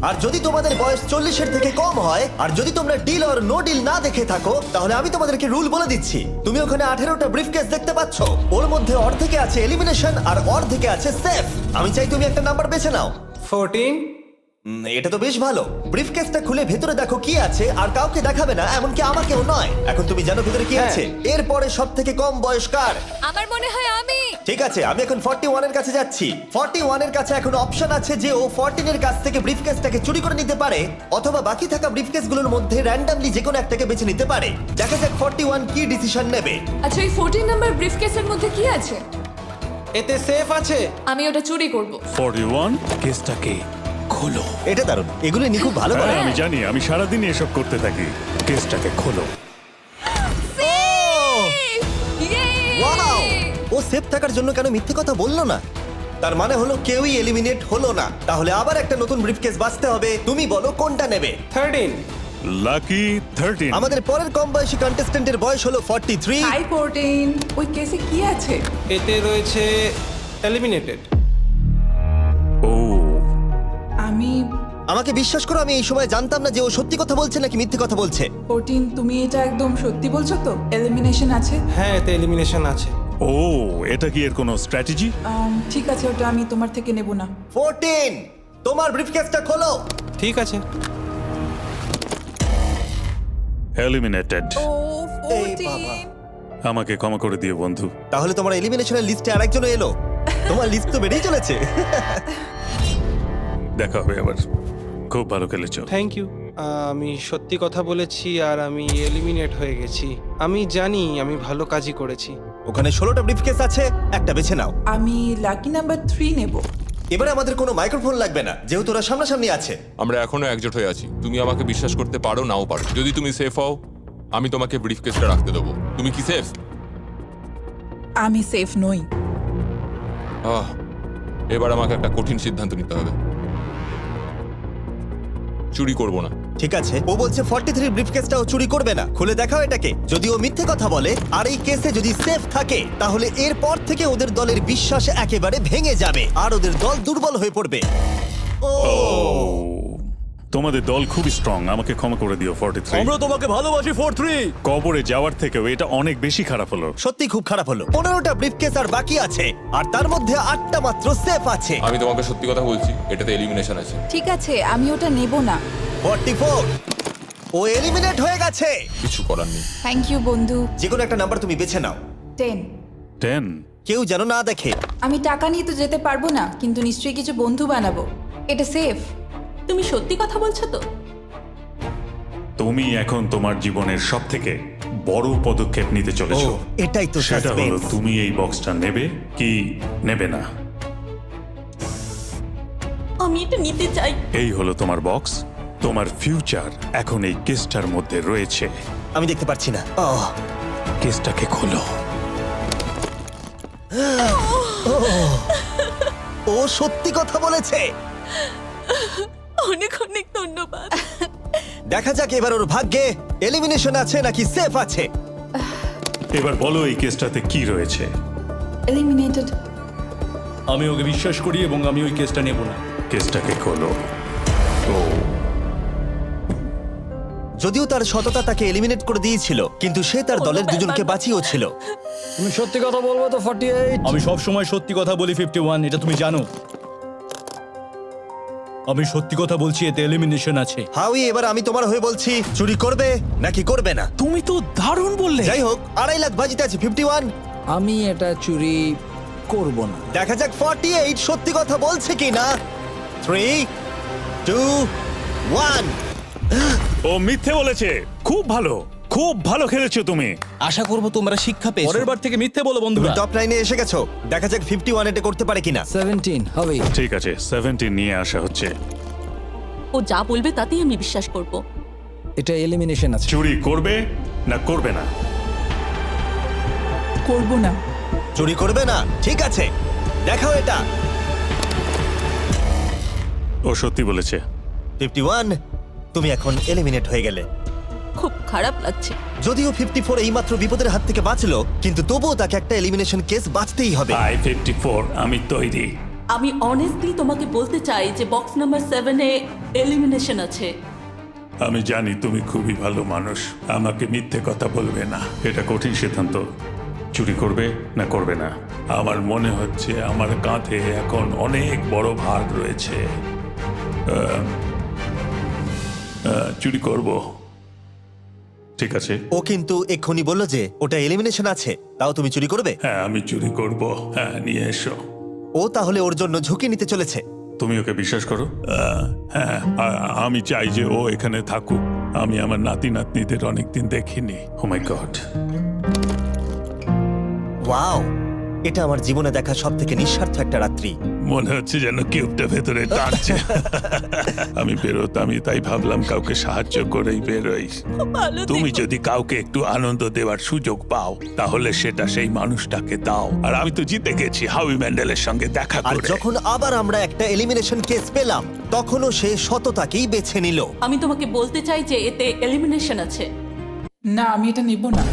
Speaker 1: আর যদি তোমাদের বয়স 40-এর থেকে কম হয়, আর যদি তোমরা ডিল অর নো ডিল না দেখে থাকো, তাহলে আমি তোমাদেরকে রুল বলে দিচ্ছি। তুমি ওখানে 18টা ব্রিফকেস দেখতে পাচ্ছ, ওর মধ্যে অর্ধেকে আছে এলিমিনেশন আর অর্ধেকে আছে সেফ। আমি চাই তুমি একটা নাম্বার বেছে নাও।
Speaker 12: 14।
Speaker 1: এটা তো বেশ ভালো। ব্রিফকেসটা খুলে ভেতরে দেখো কি আছে, আর কাউকে দেখাবে না, এমনকি আমাকেও নয়। এখন তুমি জানো ভেতরে কি আছে? এরপরে সব থেকে কম বয়স্কার।
Speaker 7: আমার মনে হয় আমি।
Speaker 1: ঠিক আছে, আমি এখন 41 এর কাছে যাচ্ছি। 41 এর কাছে এখন অপশন আছে যে ও 14 এর কাছ থেকে ব্রিফকেসটাকে চুরি করে নিতে পারে, অথবা বাকি থাকা ব্রিফকেসগুলোর মধ্যে র্যান্ডমলি যে কোনো একটাকে বেছে নিতে পারে। দেখা যাক 41 কি ডিসিশন নেবে।
Speaker 7: আচ্ছা, এই 14 নাম্বার ব্রিফকেসের মধ্যে কি আছে?
Speaker 12: এতে সেফ আছে।
Speaker 7: আমি ওটা চুরি করব।
Speaker 5: 41 কেসটাকে খোলো।
Speaker 1: এটা দারুণ, এগুলো নি খুব ভালো করে।
Speaker 5: আমি জানি, আমি সারাদিন এসব করতে থাকি। কেসটাকে খোলো।
Speaker 1: ওয়াও! ও সেফ থাকার জন্য কেন মিথ্যে কথা বললো না? তার মানে হলো কেউই এলিমিনেট হলো না। তাহলে আবার একটা নতুন ব্রিফকেস বাছতে হবে। তুমি বলো কোনটা নেবে?
Speaker 12: 13।
Speaker 5: লাকি 13।
Speaker 1: আমাদের পরের কম বয়সী কন্টেস্ট্যান্টের বয়স হলো 43।
Speaker 6: হাই 14, ওই কেসে কি আছে?
Speaker 12: এতে রয়েছে এলিমিনেটেড।
Speaker 5: ও,
Speaker 1: আমাকে বিশ্বাস করো, আমি এই সময় জানতাম না যে ও সত্যি কথা বলছে নাকি মিথ্যে কথা বলছে।
Speaker 6: 14, তুমি এটা একদম সত্যি বলছো তো? এলিমিনেশন আছে?
Speaker 12: হ্যাঁ, এতে এলিমিনেশন আছে।
Speaker 5: ও, এটা কি এর কোনো স্ট্র্যাটেজি?
Speaker 6: ঠিক আছে, ওটা আমি তোমার থেকে নেব না।
Speaker 1: 14, তোমার ব্রিফকেসটা খোলো।
Speaker 12: ঠিক আছে।
Speaker 5: এলিমিনেটেড।
Speaker 6: ও
Speaker 1: এই বাবা।
Speaker 6: 14।
Speaker 5: আমাকে ক্ষমা করে দিও বন্ধু।
Speaker 1: তাহলে তোমার এলিমিনেশনের লিস্টে আরেকজন এলো। তোমার লিস্ট তো বেড়েই চলেছে।
Speaker 5: দেখা হবে আবার। খুব ভালো খেলেছো।
Speaker 12: Thank you. আমি সত্যি কথা বলেছি আর আমি এলিমিনেট হয়ে গেছি। আমি জানি আমি ভালো কাজই করেছি।
Speaker 1: ওখানে 16টা ব্রিফকেস আছে, একটা বেছে নাও।
Speaker 6: আমি লাকি নাম্বার 3 নেব।
Speaker 1: এবারে আমাদের কোনো মাইক্রোফোন লাগবে না, যেহেতু ওরা সামনাসামনি আছে।
Speaker 3: আমরা এখনো একজোট হয়ে আছি। তুমি আমাকে বিশ্বাস করতে পারো, নাও পারো। যদি তুমি সেফ হও, আমি তোমাকে ব্রিফকেসটা রাখতে দেবো। তুমি কি সেফ?
Speaker 6: আমি সেফ নই।
Speaker 3: এবার আমাকে একটা কঠিন সিদ্ধান্ত নিতে হবে। চুরি করব না।
Speaker 1: ঠিক আছে, ও বলছে 43 ব্রিফকেসটাও চুরি করবে না। খুলে দেখাও এটাকে। যদি ও মিথ্যে কথা বলে আর এই কেসে যদি সেফ থাকে, তাহলে এরপর থেকে ওদের দলের বিশ্বাস একেবারে ভেঙে যাবে আর ওদের দল দুর্বল হয়ে পড়বে। ও
Speaker 5: তোমাদের দল খুবই স্ট্রং, আমাকে ক্ষমা করে দিও 43।
Speaker 2: আমরা তোমাকে ভালোবাসি 43।
Speaker 5: কবরে যাওয়ার থেকেও এটা অনেক বেশি খারাপ হলো।
Speaker 1: সত্যি খুব খারাপ হলো। 15টা ব্রিফকেস আর বাকি আছে, আর তার মধ্যে 8টা মাত্র সেফ আছে।
Speaker 3: আমি তোমাকে সত্যি কথা বলছি, এটাতে এলিমিনেশন আছে।
Speaker 6: ঠিক আছে, আমি ওটা নেব না।
Speaker 1: 44, ও এলিমিনেট হয়ে গেছে।
Speaker 3: কিছু করার নেই।
Speaker 6: থ্যাংক ইউ বন্ধু।
Speaker 1: যে কোনো একটা নাম্বার তুমি বেছে নাও।
Speaker 6: 10।
Speaker 5: 10।
Speaker 1: কেউ যেন না দেখে।
Speaker 6: আমি টাকা নিয়ে তো যেতে পারবো না, কিন্তু নিশ্চয়ই কিছু বন্ধু বানাবো। এটা সেফ।
Speaker 9: তুমি সত্যি কথা বলছো তো?
Speaker 5: তুমি এখন তোমার জীবনের সবথেকে বড় পদক্ষেপ নিতে চলেছো।
Speaker 1: ও, এটাই তো
Speaker 5: সেটা হলো
Speaker 1: সাসপেন্স।
Speaker 5: তুমি এই বক্সটা নেবে কি নেবে না।
Speaker 9: আমি এটা নিতে চাই।
Speaker 5: এই হলো তোমার বক্স। তোমার ফিউচার এখন এই কেসটার মধ্যে রয়েছে।
Speaker 1: আমি দেখতে পাচ্ছি না।
Speaker 5: কেসটাকে খোলো।
Speaker 1: ও সত্যি কথা বলেছে।
Speaker 9: অনেক অনেক ধন্যবাদ।
Speaker 1: দেখা যাক এবার ওর ভাগ্যে এলিমিনেশন আছে নাকি সেফ আছে।
Speaker 5: এবার বলো এই কেসটাতে কি রয়েছে।
Speaker 6: এলিমিনেটেড।
Speaker 2: আমি ওকে বিশ্বাস করি এবং আমি ওই কেসটা নেব না।
Speaker 5: কেসটাকে খোলো। ও
Speaker 1: যদিও তার সততা তাকে এলিমিনেট করে দিয়েছিল, কিন্তু সে তার দলের দুজনকে বাঁচিয়েও ছিল।
Speaker 10: তুমি সত্যি কথা বলবো তো 48?
Speaker 2: আমি সব সময় সত্যি কথা বলি 51, এটা তুমি জানো। আমি সত্যি কথা বলছি, এতে এলিমিনেশন আছে।
Speaker 1: হাউই, এবার আমি তোমার হয়ে বলছি, চুরি করবে নাকি করবে না।
Speaker 10: তুমি তো দারুণ বললে।
Speaker 1: যাই হোক, 2.5 লাখ বাজিতে আছে 51।
Speaker 10: আমি এটা চুরি করব না।
Speaker 1: দেখা যাক 48 সত্যি কথা বলছে কি না। 3, 2, 1।
Speaker 5: ও মিথ্যে বলেছে। খুব ভালো, খুব ভালো খেলেছো তুমি।
Speaker 4: আশা করব তোমরা শিক্ষা পেয়েছো।
Speaker 2: পরের বার থেকে মিথ্যে বলো বন্ধুরা।
Speaker 1: টপ 9 এ এসে গেছো। দেখা যাক 51 এটা করতে পারে কিনা।
Speaker 10: 17 হবে।
Speaker 5: ঠিক আছে, 17 নিয়ে আসা হচ্ছে।
Speaker 9: ও যা বলবে তাতেই আমি বিশ্বাস করব।
Speaker 10: এটা এলিমিনেশন আছে।
Speaker 5: চুরি করবে না করবে না।
Speaker 6: করব না।
Speaker 1: চুরি করবে না, ঠিক আছে, দেখাও এটা।
Speaker 5: ও সত্যি বলেছে।
Speaker 1: 51, তুমি এখন এলিমিনেট হয়ে গেলে।
Speaker 9: খুব খারাপ লাগছে।
Speaker 1: যদিও 54 এইমাত্র বিপদের হাত থেকে বাঁচলো, কিন্তু তবুও তাকে একটা এলিমিনেশন কেস বাঁচতেই হবে।
Speaker 5: আই 54, আমি তৈরি।
Speaker 9: আমি অনেস্টলি তোমাকে বলতে চাই যে বক্স নাম্বার 7 এ এলিমিনেশন আছে।
Speaker 5: আমি জানি তুমি খুবই ভালো মানুষ, আমাকে মিথ্যে কথা বলবে না। এটা কঠিন সিদ্ধান্ত, চুরি করবে না করবে না। আমার মনে হচ্ছে আমার কাঁধে এখন অনেক বড় ভার রয়েছে। চুরি করব। ঠিক আছে।
Speaker 1: ও কিন্তু এক্ষুনি বললো যে ওটা এলিমিনেশন আছে, তাও তুমি চুরি করবে?
Speaker 5: হ্যাঁ, আমি চুরি করব। হ্যাঁ, নিয়ে এসো।
Speaker 1: ও তাহলে ওর জন্য ঝুঁকি নিতে চলেছে।
Speaker 5: তুমি ওকে বিশ্বাস করো? হ্যাঁ, আমি চাই যে ও এখানে থাকুক। আমি আমার নাতি নাতনিদের অনেকদিন দেখিনি। ও মাই গড।
Speaker 1: ওয়াও, এটা আমার জীবনে দেখা সবথেকে নিঃস্বার্থ একটা রাত্রি।
Speaker 5: মনে হচ্ছে যেন কিউবটা ভেতরে টানছে। আমি বেরোতামই, তাই ভাবলাম কাউকে সাহায্য করেই বেরোই। তুমি যদি কাউকে একটু আনন্দ দেওয়ার সুযোগ পাও, তাহলে সেটা সেই মানুষটাকে দাও। আর আমি তো জিতে গেছি হাউই ম্যান্ডেলের সঙ্গে দেখা
Speaker 1: আর
Speaker 5: করে।
Speaker 1: যখন আবার আমরা একটা এলিমিনেশন কেস পেলাম, তখনও সে সততাকেই বেছে নিল।
Speaker 9: আমি তোমাকে বলতে চাই যে এতে এলিমিনেশন আছে।
Speaker 6: না, আমি এটা নেব না।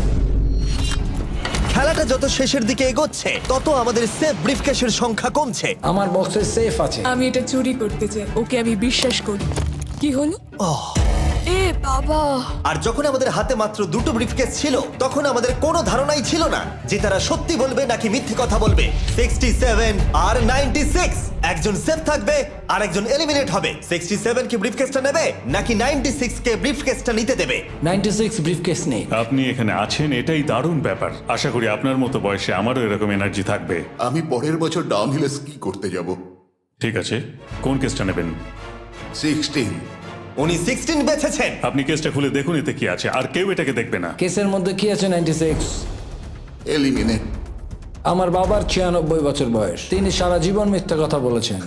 Speaker 1: খেলাটা যত শেষের দিকে এগোচ্ছে, তত আমাদের সেফ ব্রিফকেসের সংখ্যা কমছে।
Speaker 10: আমার বক্সে সেফ আছে।
Speaker 6: আমি এটা চুরি করতে চাই।
Speaker 7: ওকে আমি বিশ্বাস করি। কি হলো? এ বাবা!
Speaker 1: আর যখন আমাদের হাতে মাত্র 2টো ব্রিফকেস ছিল, তখন আমাদের কোনো ধারণাই ছিল না যে তারা সত্যি বলবে নাকি মিথ্যে কথা বলবে। 67 আর 96, একজন সেফ থাকবে আর একজন এলিমিনেট হবে। 67 কি ব্রিফকেসটা নেবে নাকি 96 কে ব্রিফকেসটা নিতে দেবে?
Speaker 10: 96 ব্রিফকেস নেই।
Speaker 5: আপনি এখানে আছেন, এটাই দারুণ ব্যাপার। আশা করি আপনার মতো বয়সে আমারও এরকম এনার্জি থাকবে।
Speaker 11: আমি পরের বছর ডাউনহিলে স্কি করতে যাব।
Speaker 5: ঠিক আছে, কোন কেসটা নেবেন?
Speaker 11: 16।
Speaker 1: উনি 16 বেছেছেন।
Speaker 5: আপনি কেসটা খুলে দেখুন এতে কি আছে, আর কেউ এটাকে দেখবে না।
Speaker 10: কেসের মধ্যে কি আছে? 96।
Speaker 11: এলিমিনেট।
Speaker 10: আমার বাবার 96 বছর বয়স। তিনি সারা জীবন মিথ্যা কথা বলেছেন।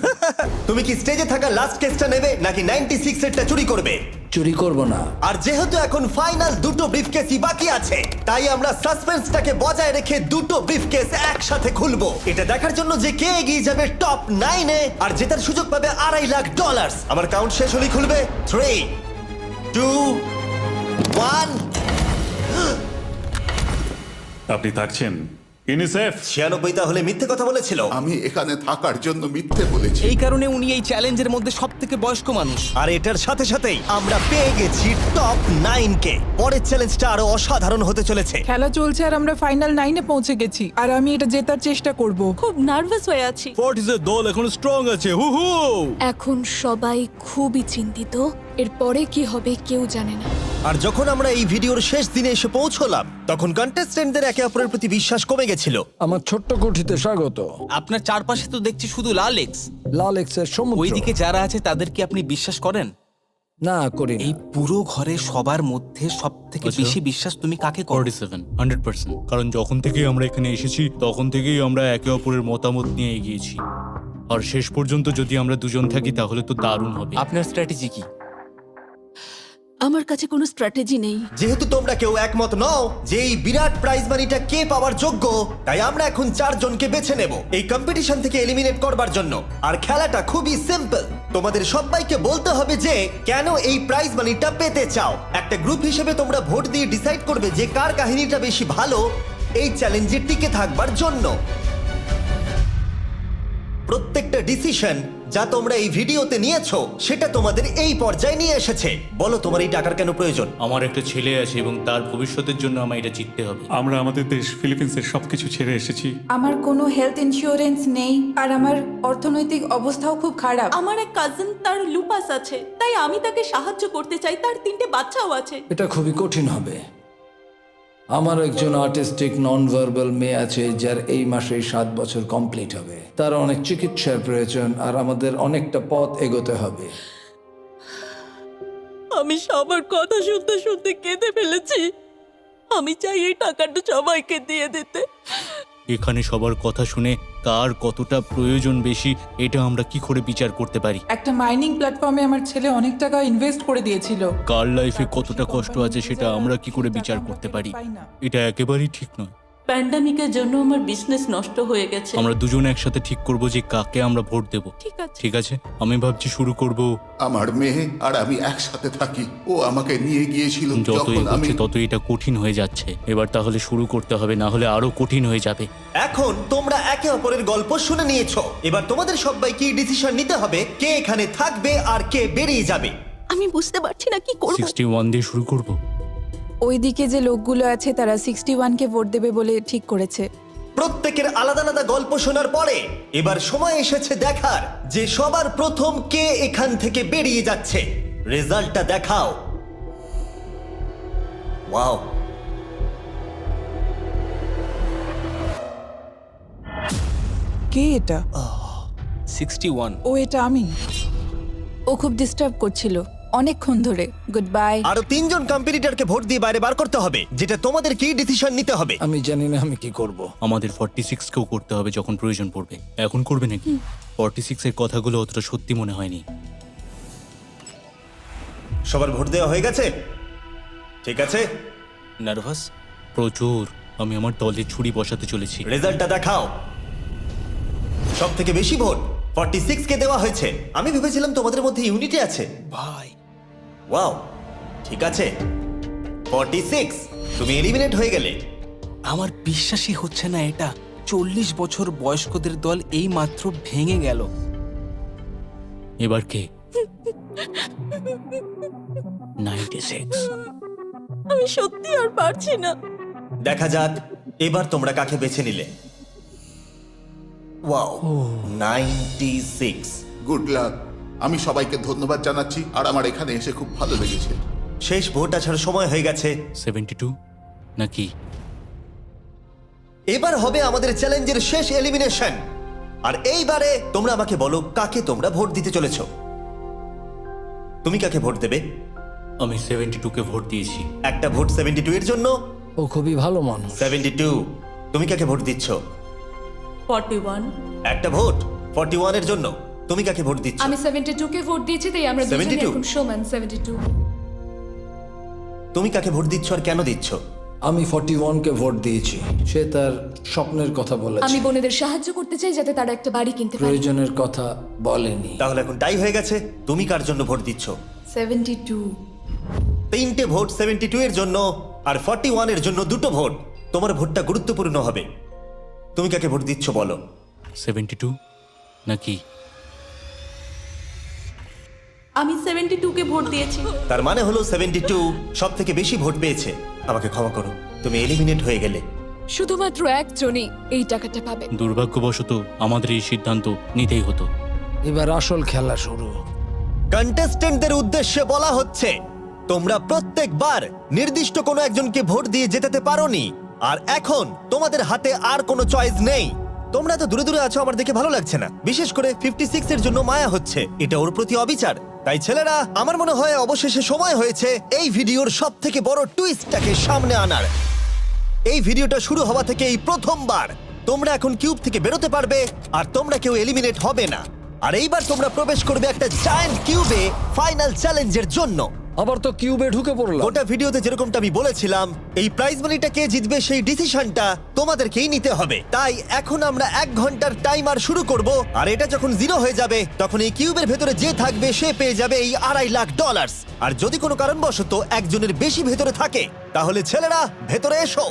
Speaker 1: তুমি কি স্টেজে থাকা লাস্ট কেসটা নেবে নাকি 96 এরটা চুরি করবে?
Speaker 10: চুরি করব না।
Speaker 1: আর যেহেতু এখন ফাইনাল 2টো ব্রিফকেসই বাকি আছে, তাই আমরা সাসপেন্সটাকে বজায় রেখে 2টো ব্রিফকেস একসাথে খুলবো। এটা দেখার জন্য যে কে এগিয়ে যাবে টপ 9 এ আর জেতার সুযোগ পাবে $2.5 লাখ। আমার কাউন্ট শেষ হলেই খুলবে। 3, 2, 1।
Speaker 5: আপনি থাকছেন? ইউনিসেফ
Speaker 1: 96 তাহলে মিথ্যে কথা বলেছিল।
Speaker 11: আমি এখানে থাকার জন্য মিথ্যে বলেছি।
Speaker 4: এই কারণে উনি এই চ্যালেঞ্জের মধ্যে সব থেকে বয়স্ক মানুষ।
Speaker 1: আর এটার সাথে সাথেই আমরা পেয়ে গেছি টপ 9 কে। পরের চ্যালেঞ্জটা আরো অসাধারণ হতে চলেছে।
Speaker 6: খেলা চলছে আর আমরা ফাইনাল 9-এ পৌঁছে গেছি আর আমি এটা জেতার চেষ্টা করব।
Speaker 7: খুব নার্ভাস হয়ে আছি।
Speaker 2: ফর্টিসের দল এখন স্ট্রং আছে। হু হু।
Speaker 7: এখন সবাই খুবই চিন্তিত, এরপরে কি হবে কেউ জানে না।
Speaker 1: আর যখন আমরা এই ভিডিওর শেষ দিনে এসে পৌঁছলাম তখন কন্টেস্টেন্টদের একে অপরের প্রতি বিশ্বাস কমে গেছিল।
Speaker 10: আমার ছোট্ট কুঠিতে স্বাগত।
Speaker 4: আপনার চারপাশে তো দেখছি শুধু লাল এক্স।
Speaker 10: লাল এক্সের সমুদ্র।
Speaker 4: ওইদিকে যারা আছে তাদের কি আপনি বিশ্বাস করেন?
Speaker 10: না করি না।
Speaker 4: এই পুরো ঘরে সবার মধ্যে সব থেকে বেশি বিশ্বাস তুমি কাকে করো?
Speaker 2: 47 100%। কারণ যখন থেকে আমরা এখানে এসেছি তখন থেকেই আমরা একে অপরের মতামত নিয়ে এগিয়েছি, আর শেষ পর্যন্ত যদি আমরা দুজন থাকি তাহলে তো দারুণ হবে।
Speaker 4: আপনার স্ট্র্যাটেজি কি?
Speaker 7: আমার কাছে কোনো স্ট্র্যাটেজি নেই।
Speaker 1: যেহেতু তোমরা কেউ একমত নও যে এই বিরাট প্রাইজ মানিটা কে পাওয়ার যোগ্য, তাই আমরা এখন 4 জনকে বেছে নেব এই কম্পিটিশন থেকে এলিমিনেট করবার জন্য। আর খেলাটা খুবই সিম্পল। তোমাদের সবাইকে বলতে হবে যে কেন এই প্রাইজ মানিটা পেতে চাও। একটা গ্রুপ হিসেবে তোমরা ভোট দিয়ে ডিসাইড করবে যে কার কাহিনীটা বেশি ভালো এই চ্যালেঞ্জে টিকে থাকবার জন্য। প্রত্যেকটা ডিসিশন যা তোমরা এই ভিডিওতে নিয়েছো সেটা তোমাদের এই পর্যায়ে নিয়ে এসেছে। বলো তোমার এই টাকার কেন প্রয়োজন?
Speaker 2: আমার একটা ছেলে আছে এবং তার ভবিষ্যতের জন্য আমার এটা জিততে হবে।
Speaker 5: আমরা আমাদের দেশ ফিলিপিন্সের সবকিছু ছেড়ে এসেছি।
Speaker 6: আমার কোনো হেলথ ইন্স্যুরেন্স নেই আর আমার অর্থনৈতিক অবস্থাও খুব খারাপ।
Speaker 13: আমার এক কাজিন, তার লুপাস আছে, তাই আমি তাকে সাহায্য করতে চাই। তার 3টে বাচ্চাও আছে।
Speaker 10: এটা খুবই কঠিন হবে। আমার একজন আর্টিস্টিক নন ভার্বাল মেয়ে আছে যার এই মাসেই 7 বছর কমপ্লিট হবে। তার অনেক চিকিৎসার প্রয়োজন আর আমাদের অনেকটা পথ এগোতে হবে।
Speaker 13: আমি সবার কথা শুনতে শুনতে কেঁদে ফেলেছি। আমি চাই এই টাকাটা সবাইকে দিয়ে দিতে।
Speaker 2: এখানে সবার কথা শুনে কার কতটা প্রয়োজন বেশি এটা আমরা কি করে বিচার করতে পারি?
Speaker 6: একটা মাইনিং প্ল্যাটফর্মে আমার ছেলে অনেক টাকা ইনভেস্ট করে দিয়েছিল।
Speaker 2: কার লাইফে কতটা কষ্ট আছে সেটা আমরা কি করে বিচার করতে পারি? এটা একেবারেই ঠিক নয়।
Speaker 13: প্যান্ডামিকের জন্য আমার বিজনেস নষ্ট হয়ে গেছে।
Speaker 2: আমরা দুজন একসাথে ঠিক করব যে কাকে আমরা ভোট দেব।
Speaker 13: ঠিক আছে।
Speaker 2: ঠিক আছে, আমি ভাবছি শুরু করব।
Speaker 11: আমার মেয়ে আর আমি একসাথে থাকি। ও আমাকে নিয়ে গিয়েছিল
Speaker 2: যত
Speaker 11: যখন আমি
Speaker 2: এগোচ্ছে তত এটা কঠিন হয়ে যাচ্ছে। এবার তাহলে শুরু করতে হবে, না হলে আরো কঠিন হয়ে যাবে।
Speaker 1: এখন তোমরা একে অপরের গল্প শুনে নিয়েছো। এবার তোমাদের সবাইকে ডিসিশন নিতে হবে কে এখানে থাকবে আর কে বেরিয়ে যাবে।
Speaker 13: আমি বুঝতে পারছি না কি করব।
Speaker 2: 61 দিয়ে শুরু করব।
Speaker 6: ওইদিকে যে লোকগুলো আছে তারা 61-কে ভোট দেবে বলে ঠিক করেছে।
Speaker 1: প্রত্যেকের আলাদা আলাদা গল্প শোনার পরে এবার সময় এসেছে দেখার যে সবার প্রথম কে এখান থেকে বেরিয়ে যাচ্ছে। রেজাল্টটা দেখাও। ওয়াও,
Speaker 6: কে এটা?
Speaker 4: 61।
Speaker 6: ও এটা আমি। ও খুব ডিস্টার্ব করছিল অনেকক্ষণ ধরে। Good bye.
Speaker 1: আরো 3 জন কম্পিটিটরকে ভোট দিয়ে বাইরে বার করতে হবে, যেটা তোমাদের কি ডিসিশন নিতে হবে।
Speaker 10: আমি জানি না আমি কি করব।
Speaker 2: আমাদের 46 কেও করতে হবে যখন প্রয়োজন পড়বে। এখন করবে নাকি? 46 এর কথাগুলো অতটা সত্যি মনে হয়নি।
Speaker 1: সবার ভোট দেওয়া হয়ে গেছে? ঠিক আছে।
Speaker 4: নার্ভাস?
Speaker 2: প্রচুর। আমি আমার দলে ছুরি বসাতে চলেছি।
Speaker 1: রেজাল্টটা দেখাও। সব থেকে বেশি ভোট 46 কে দেওয়া হয়েছে। আমি ভেবেছিলাম তোমাদের মধ্যে ইউনিটি আছে।
Speaker 4: ভাই,
Speaker 1: ওয়াও, ঠিক আছে। 46, তুমি এলিমিনেট হয়ে গেলে।
Speaker 4: আমার বিশ্বাসই হচ্ছে না এটা। 40 বছর বয়স্কদের দল এই মাত্র ভেঙে গেল।
Speaker 2: এবার কে? 96।
Speaker 13: আমি সত্যি আর পারছি না।
Speaker 1: দেখা যাক এবার তোমরা কাকে বেছে নিলে। ওয়াও, 96।
Speaker 11: Good luck. আমি সবাইকে ধন্যবাদ জানাচ্ছি আর আমার এখানে এসে খুব ভালো লেগেছে।
Speaker 1: শেষ ভোট আসার সময় হয়ে গেছে।
Speaker 2: 72 নাকি?
Speaker 1: এবার হবে আমাদের চ্যালেঞ্জের শেষ এলিমিনেশন। আর এইবারে তোমরা আমাকে বলো কাকে তোমরা ভোট দিতে চলেছো। তুমি কাকে ভোট দেবে?
Speaker 2: আমি 72 কে ভোট দিয়েছি।
Speaker 1: একটা ভোট 72 এর জন্য।
Speaker 10: ও খুবই ভালো মানুষ।
Speaker 1: 72। তুমি কাকে ভোট দিচ্ছ?
Speaker 13: 41।
Speaker 1: একটা ভোট 41 এর জন্য। তুমি কাকে ভোট দিচ্ছ?
Speaker 7: আমি 72 কে ভোট দিয়েছি, তাই আমরা দুজনে
Speaker 1: 72?
Speaker 7: এখন সমান। 72।
Speaker 1: তুমি কাকে ভোট দিচ্ছ আর কেন দিচ্ছ?
Speaker 10: আমি 41 কে ভোট দিয়েছি। সে তার স্বপ্নের কথা বলেছে।
Speaker 7: আমি বোনেদের সাহায্য করতে চাই যাতে তারা একটা বাড়ি কিনতে পারে।
Speaker 10: প্রয়োজনের কথা বলেনি।
Speaker 1: তাহলে এখন টাই হয়ে গেছে। তুমি কার জন্য ভোট দিচ্ছ?
Speaker 6: 72।
Speaker 1: 3টে ভোট 72 এর জন্য আর 41 এর জন্য 2টো ভোট। তোমার ভোটটা গুরুত্বপূর্ণ হবে। তুমি কাকে ভোট দিচ্ছ বলো?
Speaker 2: 72 নাকি?
Speaker 13: আমি 72 কে ভোট দিয়েছি।
Speaker 1: তার মানে হলো 72 সব থেকে বেশি ভোট পেয়েছে। আমাকে ক্ষমা করো, তুমি এলিমিনেট হয়ে গেলে।
Speaker 7: শুধুমাত্র একজনই এই টাকাটা পাবে।
Speaker 2: দুর্ভাগ্যবশত আমাদের এই সিদ্ধান্ত নিতেই হতো।
Speaker 10: এবার আসল খেলা শুরু।
Speaker 1: কন্টেস্টেন্টদের উদ্দেশ্যে বলা হচ্ছে, তোমরা প্রত্যেকবার নির্দিষ্ট কোনো একজনকে ভোট দিয়ে জেতাতে পারোনি, আর এখন তোমাদের হাতে আর কোনো চয়েস নেই। তোমরা তো দূরে দূরে আছো, আমার দেখে ভালো লাগছে না। বিশেষ করে 56 এর জন্য মায়া হচ্ছে, এটা ওর প্রতি অবিচার। তাই ছেলেরা, আমার মনে হয় অবশেষে সময় হয়েছে এই ভিডিওর সব থেকে বড় টুইস্টটাকে সামনে আনার। এই ভিডিওটা শুরু হওয়া থেকে এই প্রথমবার তোমরা এখন কিউব থেকে বেরোতে পারবে, আর তোমরা কেউ এলিমিনেট হবে না। আর এইবার তোমরা প্রবেশ করবে একটা জায়ান্ট কিউবে ফাইনাল চ্যালেঞ্জের জন্য।
Speaker 10: আবার তো কিউবে ঢুকে পড়লাম।
Speaker 1: গোটা ভিডিওতে যেরকমটা আমি বলেছিলাম, এই প্রাইজ মানিটা কে জিতবে সেই ডিসিশনটা তোমাদেরকেই নিতে হবে। তাই এখন আমরা 1 ঘন্টার টাইমার শুরু করব, আর এটা যখন 0 হয়ে যাবে তখন এই কিউবের ভেতরে যে থাকবে সে পেয়ে যাবে এই $2.5 লাখ। আর যদি কোনো কারণবশত একজনের বেশি ভেতরে থাকে, তাহলে ছেলেরা ভেতরে এসো।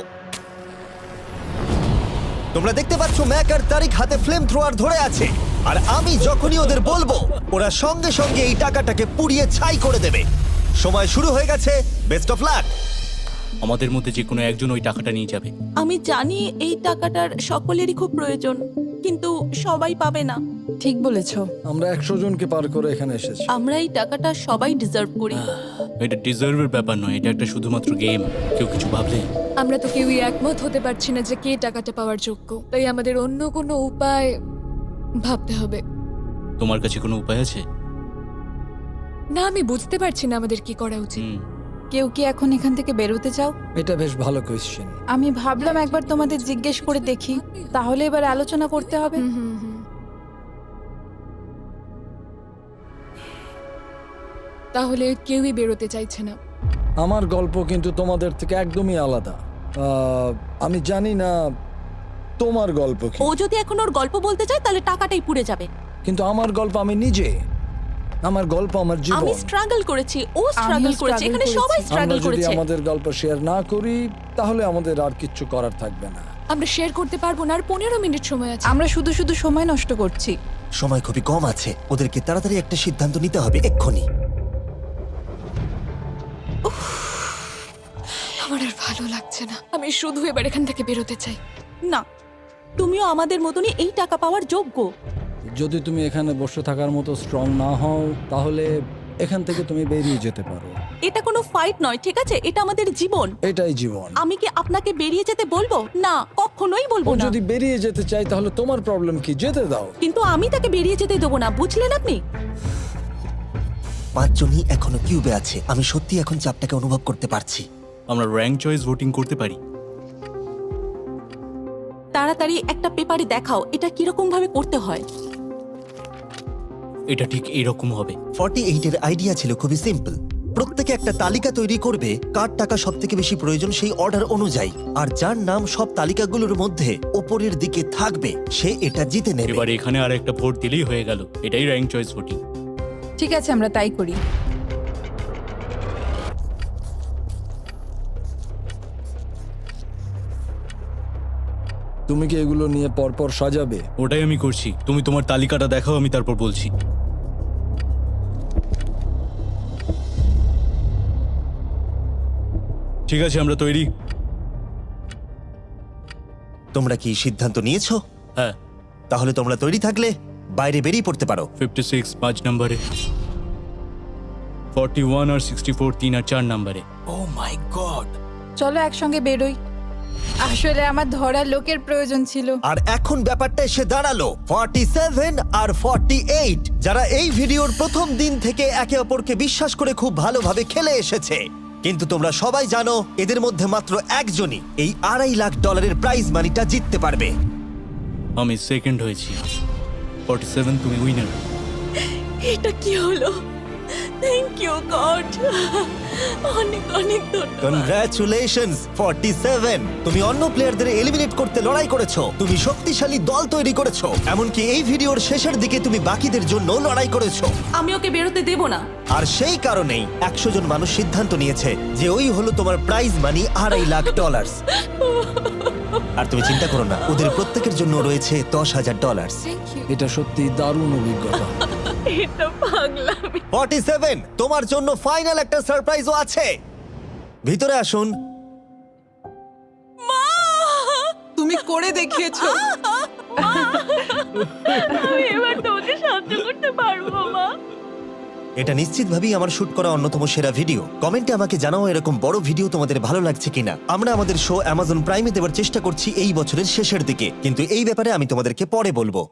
Speaker 1: তোমরা দেখতে পাচ্ছ ম্যাক আর তারিক হাতে ফ্লেম থ্রোয়ার ধরে আছে, আর আমি যখনই ওদের বলবো ওরা সঙ্গে সঙ্গে এই টাকাটাকে পুড়িয়ে ছাই করে দেবে। সময় শুরু হয়ে গেছে, বেস্ট অফ লাক।
Speaker 2: আমাদের মধ্যে যে কোনো একজন ওই টাকাটা নিয়ে যাবে।
Speaker 13: আমি জানি এই টাকাটার সকলেরই খুব প্রয়োজন, কিন্তু সবাই পাবে না।
Speaker 6: ঠিক বলেছো।
Speaker 10: আমরা 100 জনকে পার করে এখানে এসেছি।
Speaker 13: আমরা এই টাকাটা সবাই ডিজার্ভ করি।
Speaker 2: এটা ডিজার্ভের ব্যাপার নয়, এটা একটা শুধুমাত্র গেম। কেউ কিছু ভাবলে?
Speaker 7: আমরা তো কেউই একমত হতে পারছি না যে কে টাকাটা পাওয়ার যোগ্য, তাই আমাদের অন্য কোনো উপায় ভাবতে হবে।
Speaker 2: তোমার কাছে কোনো উপায় আছে?
Speaker 7: না, আমি বুঝতে পারছি না আমাদের কি করা উচিত।
Speaker 6: কেউ কি এখন এখান থেকে বেরোতে চাও?
Speaker 10: এটা বেশ ভালো কোয়েশ্চেন।
Speaker 6: আমি ভাবলাম একবার তোমাদের জিজ্ঞেস করে দেখি, তাহলে এবার আলোচনা করতে হবে।
Speaker 7: তাহলে কেউই বেরোতে চাইছে না।
Speaker 10: আমার গল্প কিন্তু তোমাদের থেকে একদমই আলাদা। আমি জানি না তোমার গল্প কি।
Speaker 13: ও যদি এখন ওর গল্প বলতে চায় তাহলে টাকাটাই পুড়ে যাবে।
Speaker 10: কিন্তু আমার গল্প আমি নিজে, আমার গল্প আমার জীবন।
Speaker 13: আমি স্ট্রাগল করেছি, ও স্ট্রাগল করেছে, এখানে সবাই স্ট্রাগল
Speaker 10: আমরা যদি
Speaker 13: করেছে।
Speaker 10: আমাদের গল্প শেয়ার না করি তাহলে আমাদের আর কিচ্ছু করার থাকবে না।
Speaker 7: আমরা শেয়ার করতে পারবো না, আর 15 মিনিট সময় আছে।
Speaker 6: আমরা শুধু শুধু সময় নষ্ট করছি।
Speaker 1: সময় খুবই কম আছে, ওদেরকে তাড়াতাড়ি একটা সিদ্ধান্ত নিতে হবে এক্ষুনি।
Speaker 7: আমার আর ভালো লাগছে না, আমি শুধু এবার এখান থেকে বেরোতে চাই।
Speaker 13: না, তুমিও আমাদের মতনই এই টাকা পাওয়ার যোগ্য।
Speaker 10: যদি তুমি এখানে বসে থাকার মতো স্ট্রং না হও তাহলে এখান থেকে তুমি বেরিয়ে যেতে পারো।
Speaker 13: এটা কোনো ফাইট নয়, ঠিক আছে? এটা আমাদের জীবন।
Speaker 10: এটাই জীবন।
Speaker 13: আমি কি আপনাকে বেরিয়ে যেতে বলবো? না, কখনোই বলবো
Speaker 10: ও
Speaker 13: না।
Speaker 10: যদি বেরিয়ে যেতে চাই তাহলে তোমার প্রবলেম কি? যেতে দাও।
Speaker 13: কিন্তু আমি তাকে বেরিয়ে যেতে দেবো না, বুঝলেন আপনি?
Speaker 1: 5 জনই এখনো কিউবে আছে। আমি সত্যি এখন চাপটাকে অনুভব করতে পারছি।
Speaker 2: আমরা র্যাঙ্ক চয়েস ভোটিং করতে পারি।
Speaker 13: তাড়াতাড়ি একটা পেপারে দেখাও এটা কিরকম ভাবে করতে হয়।
Speaker 2: এটা ঠিক এইরকম হবে।
Speaker 1: 48 এর আইডিয়া ছিল খুবই সিম্পল। প্রত্যেকে একটা তালিকা তৈরি করবে কার টাকা সব থেকে বেশি প্রয়োজন সেই অর্ডার অনুযায়ী, আর যার নাম সব তালিকাগুলোর মধ্যে ওপরের দিকে থাকবে সে এটা জিতে নেবে।
Speaker 2: এবার এখানে আর একটা ভোট দিলেই হয়ে গেল। এটাই র্যাঙ্ক চয়েস ভোটিং।
Speaker 6: ঠিক আছে, আমরা তাই করি।
Speaker 10: তুমি কি এগুলো নিয়ে পরপর সাজাবে?
Speaker 2: ওটাই আমি করছি। তুমি তোমার তালিকাটা দেখাও, আমি তারপর বলছি। ঠিক আছে, আমরা তৈরি।
Speaker 1: তোমরা কি সিদ্ধান্ত নিয়েছো?
Speaker 2: হ্যাঁ।
Speaker 1: তাহলে তোমরা তৈরি থাকলে বাইরে বেরিয়ে পড়তে পারো।
Speaker 2: 56 5 নম্বরে, 41 আর 64 3 আর 4 নম্বরে।
Speaker 1: ও মাই গড!
Speaker 6: চলো একসঙ্গে বেরোই। আসলে আমার ধরার লোকের প্রয়োজন ছিল।
Speaker 1: আর এখন ব্যাপারটা এসে দাঁড়ালো 47 আর 48, যারা এই ভিডিওর প্রথম দিন থেকে একে অপরকে বিশ্বাস করে খুব ভালোভাবে খেলে এসেছে। কিন্তু তোমরা সবাই জানো এদের মধ্যে মাত্র একজনই এই $2.5 লাখ প্রাইজ মানিটা জিততে পারবে।
Speaker 2: আমি সেকেন্ড হয়েছি। 47 তুমি উইনার।
Speaker 13: এটা কি হলো? থ্যাংক ইউ গড, অনেক অনেক ধন্যবাদ।
Speaker 1: কনগ্রাচুলেশনস 47, তুমি অন্য প্লেয়ারদের এলিমিনেট করতে লড়াই করেছো, তুমি শক্তিশালী দল তৈরি করেছো, এমনকি এই ভিডিওর শেষের দিকে তুমি বাকিদের জন্য লড়াই করেছো।
Speaker 13: আমি ওকে বেরোতে দেব না।
Speaker 1: আর সেই কারণেই 100 জন মানুষ সিদ্ধান্ত নিয়েছে যে ওই হলো তোমার প্রাইজ মানি $2.5 লাখ। আর তুমি চিন্তা করো না, ওদের প্রত্যেকের জন্য রয়েছে $10,000।
Speaker 7: Thank you.
Speaker 10: এটা সত্যি দারুণ অভিজ্ঞতা।
Speaker 13: এটা পাগলামি।
Speaker 1: 47, তোমার জন্য ফাইনাল একটা সারপ্রাইজও আছে। ভিতরে আসুন।
Speaker 6: তুমি করে দেখিয়েছো।
Speaker 13: আমি এবার তোমাকে সাহায্য করতে পারবো মা।
Speaker 1: এটা নিশ্চিতভাবেই আমার শুট করা অন্যতম সেরা ভিডিও। কমেন্টে আমাকে জানাও এরকম বড় ভিডিও তোমাদের ভালো লাগছে কিনা। আমরা আমাদের শো অ্যামাজন প্রাইমে দেওয়ার চেষ্টা করছি এই বছরের শেষের দিকে, কিন্তু এই ব্যাপারে আমি তোমাদেরকে পরে বলবো।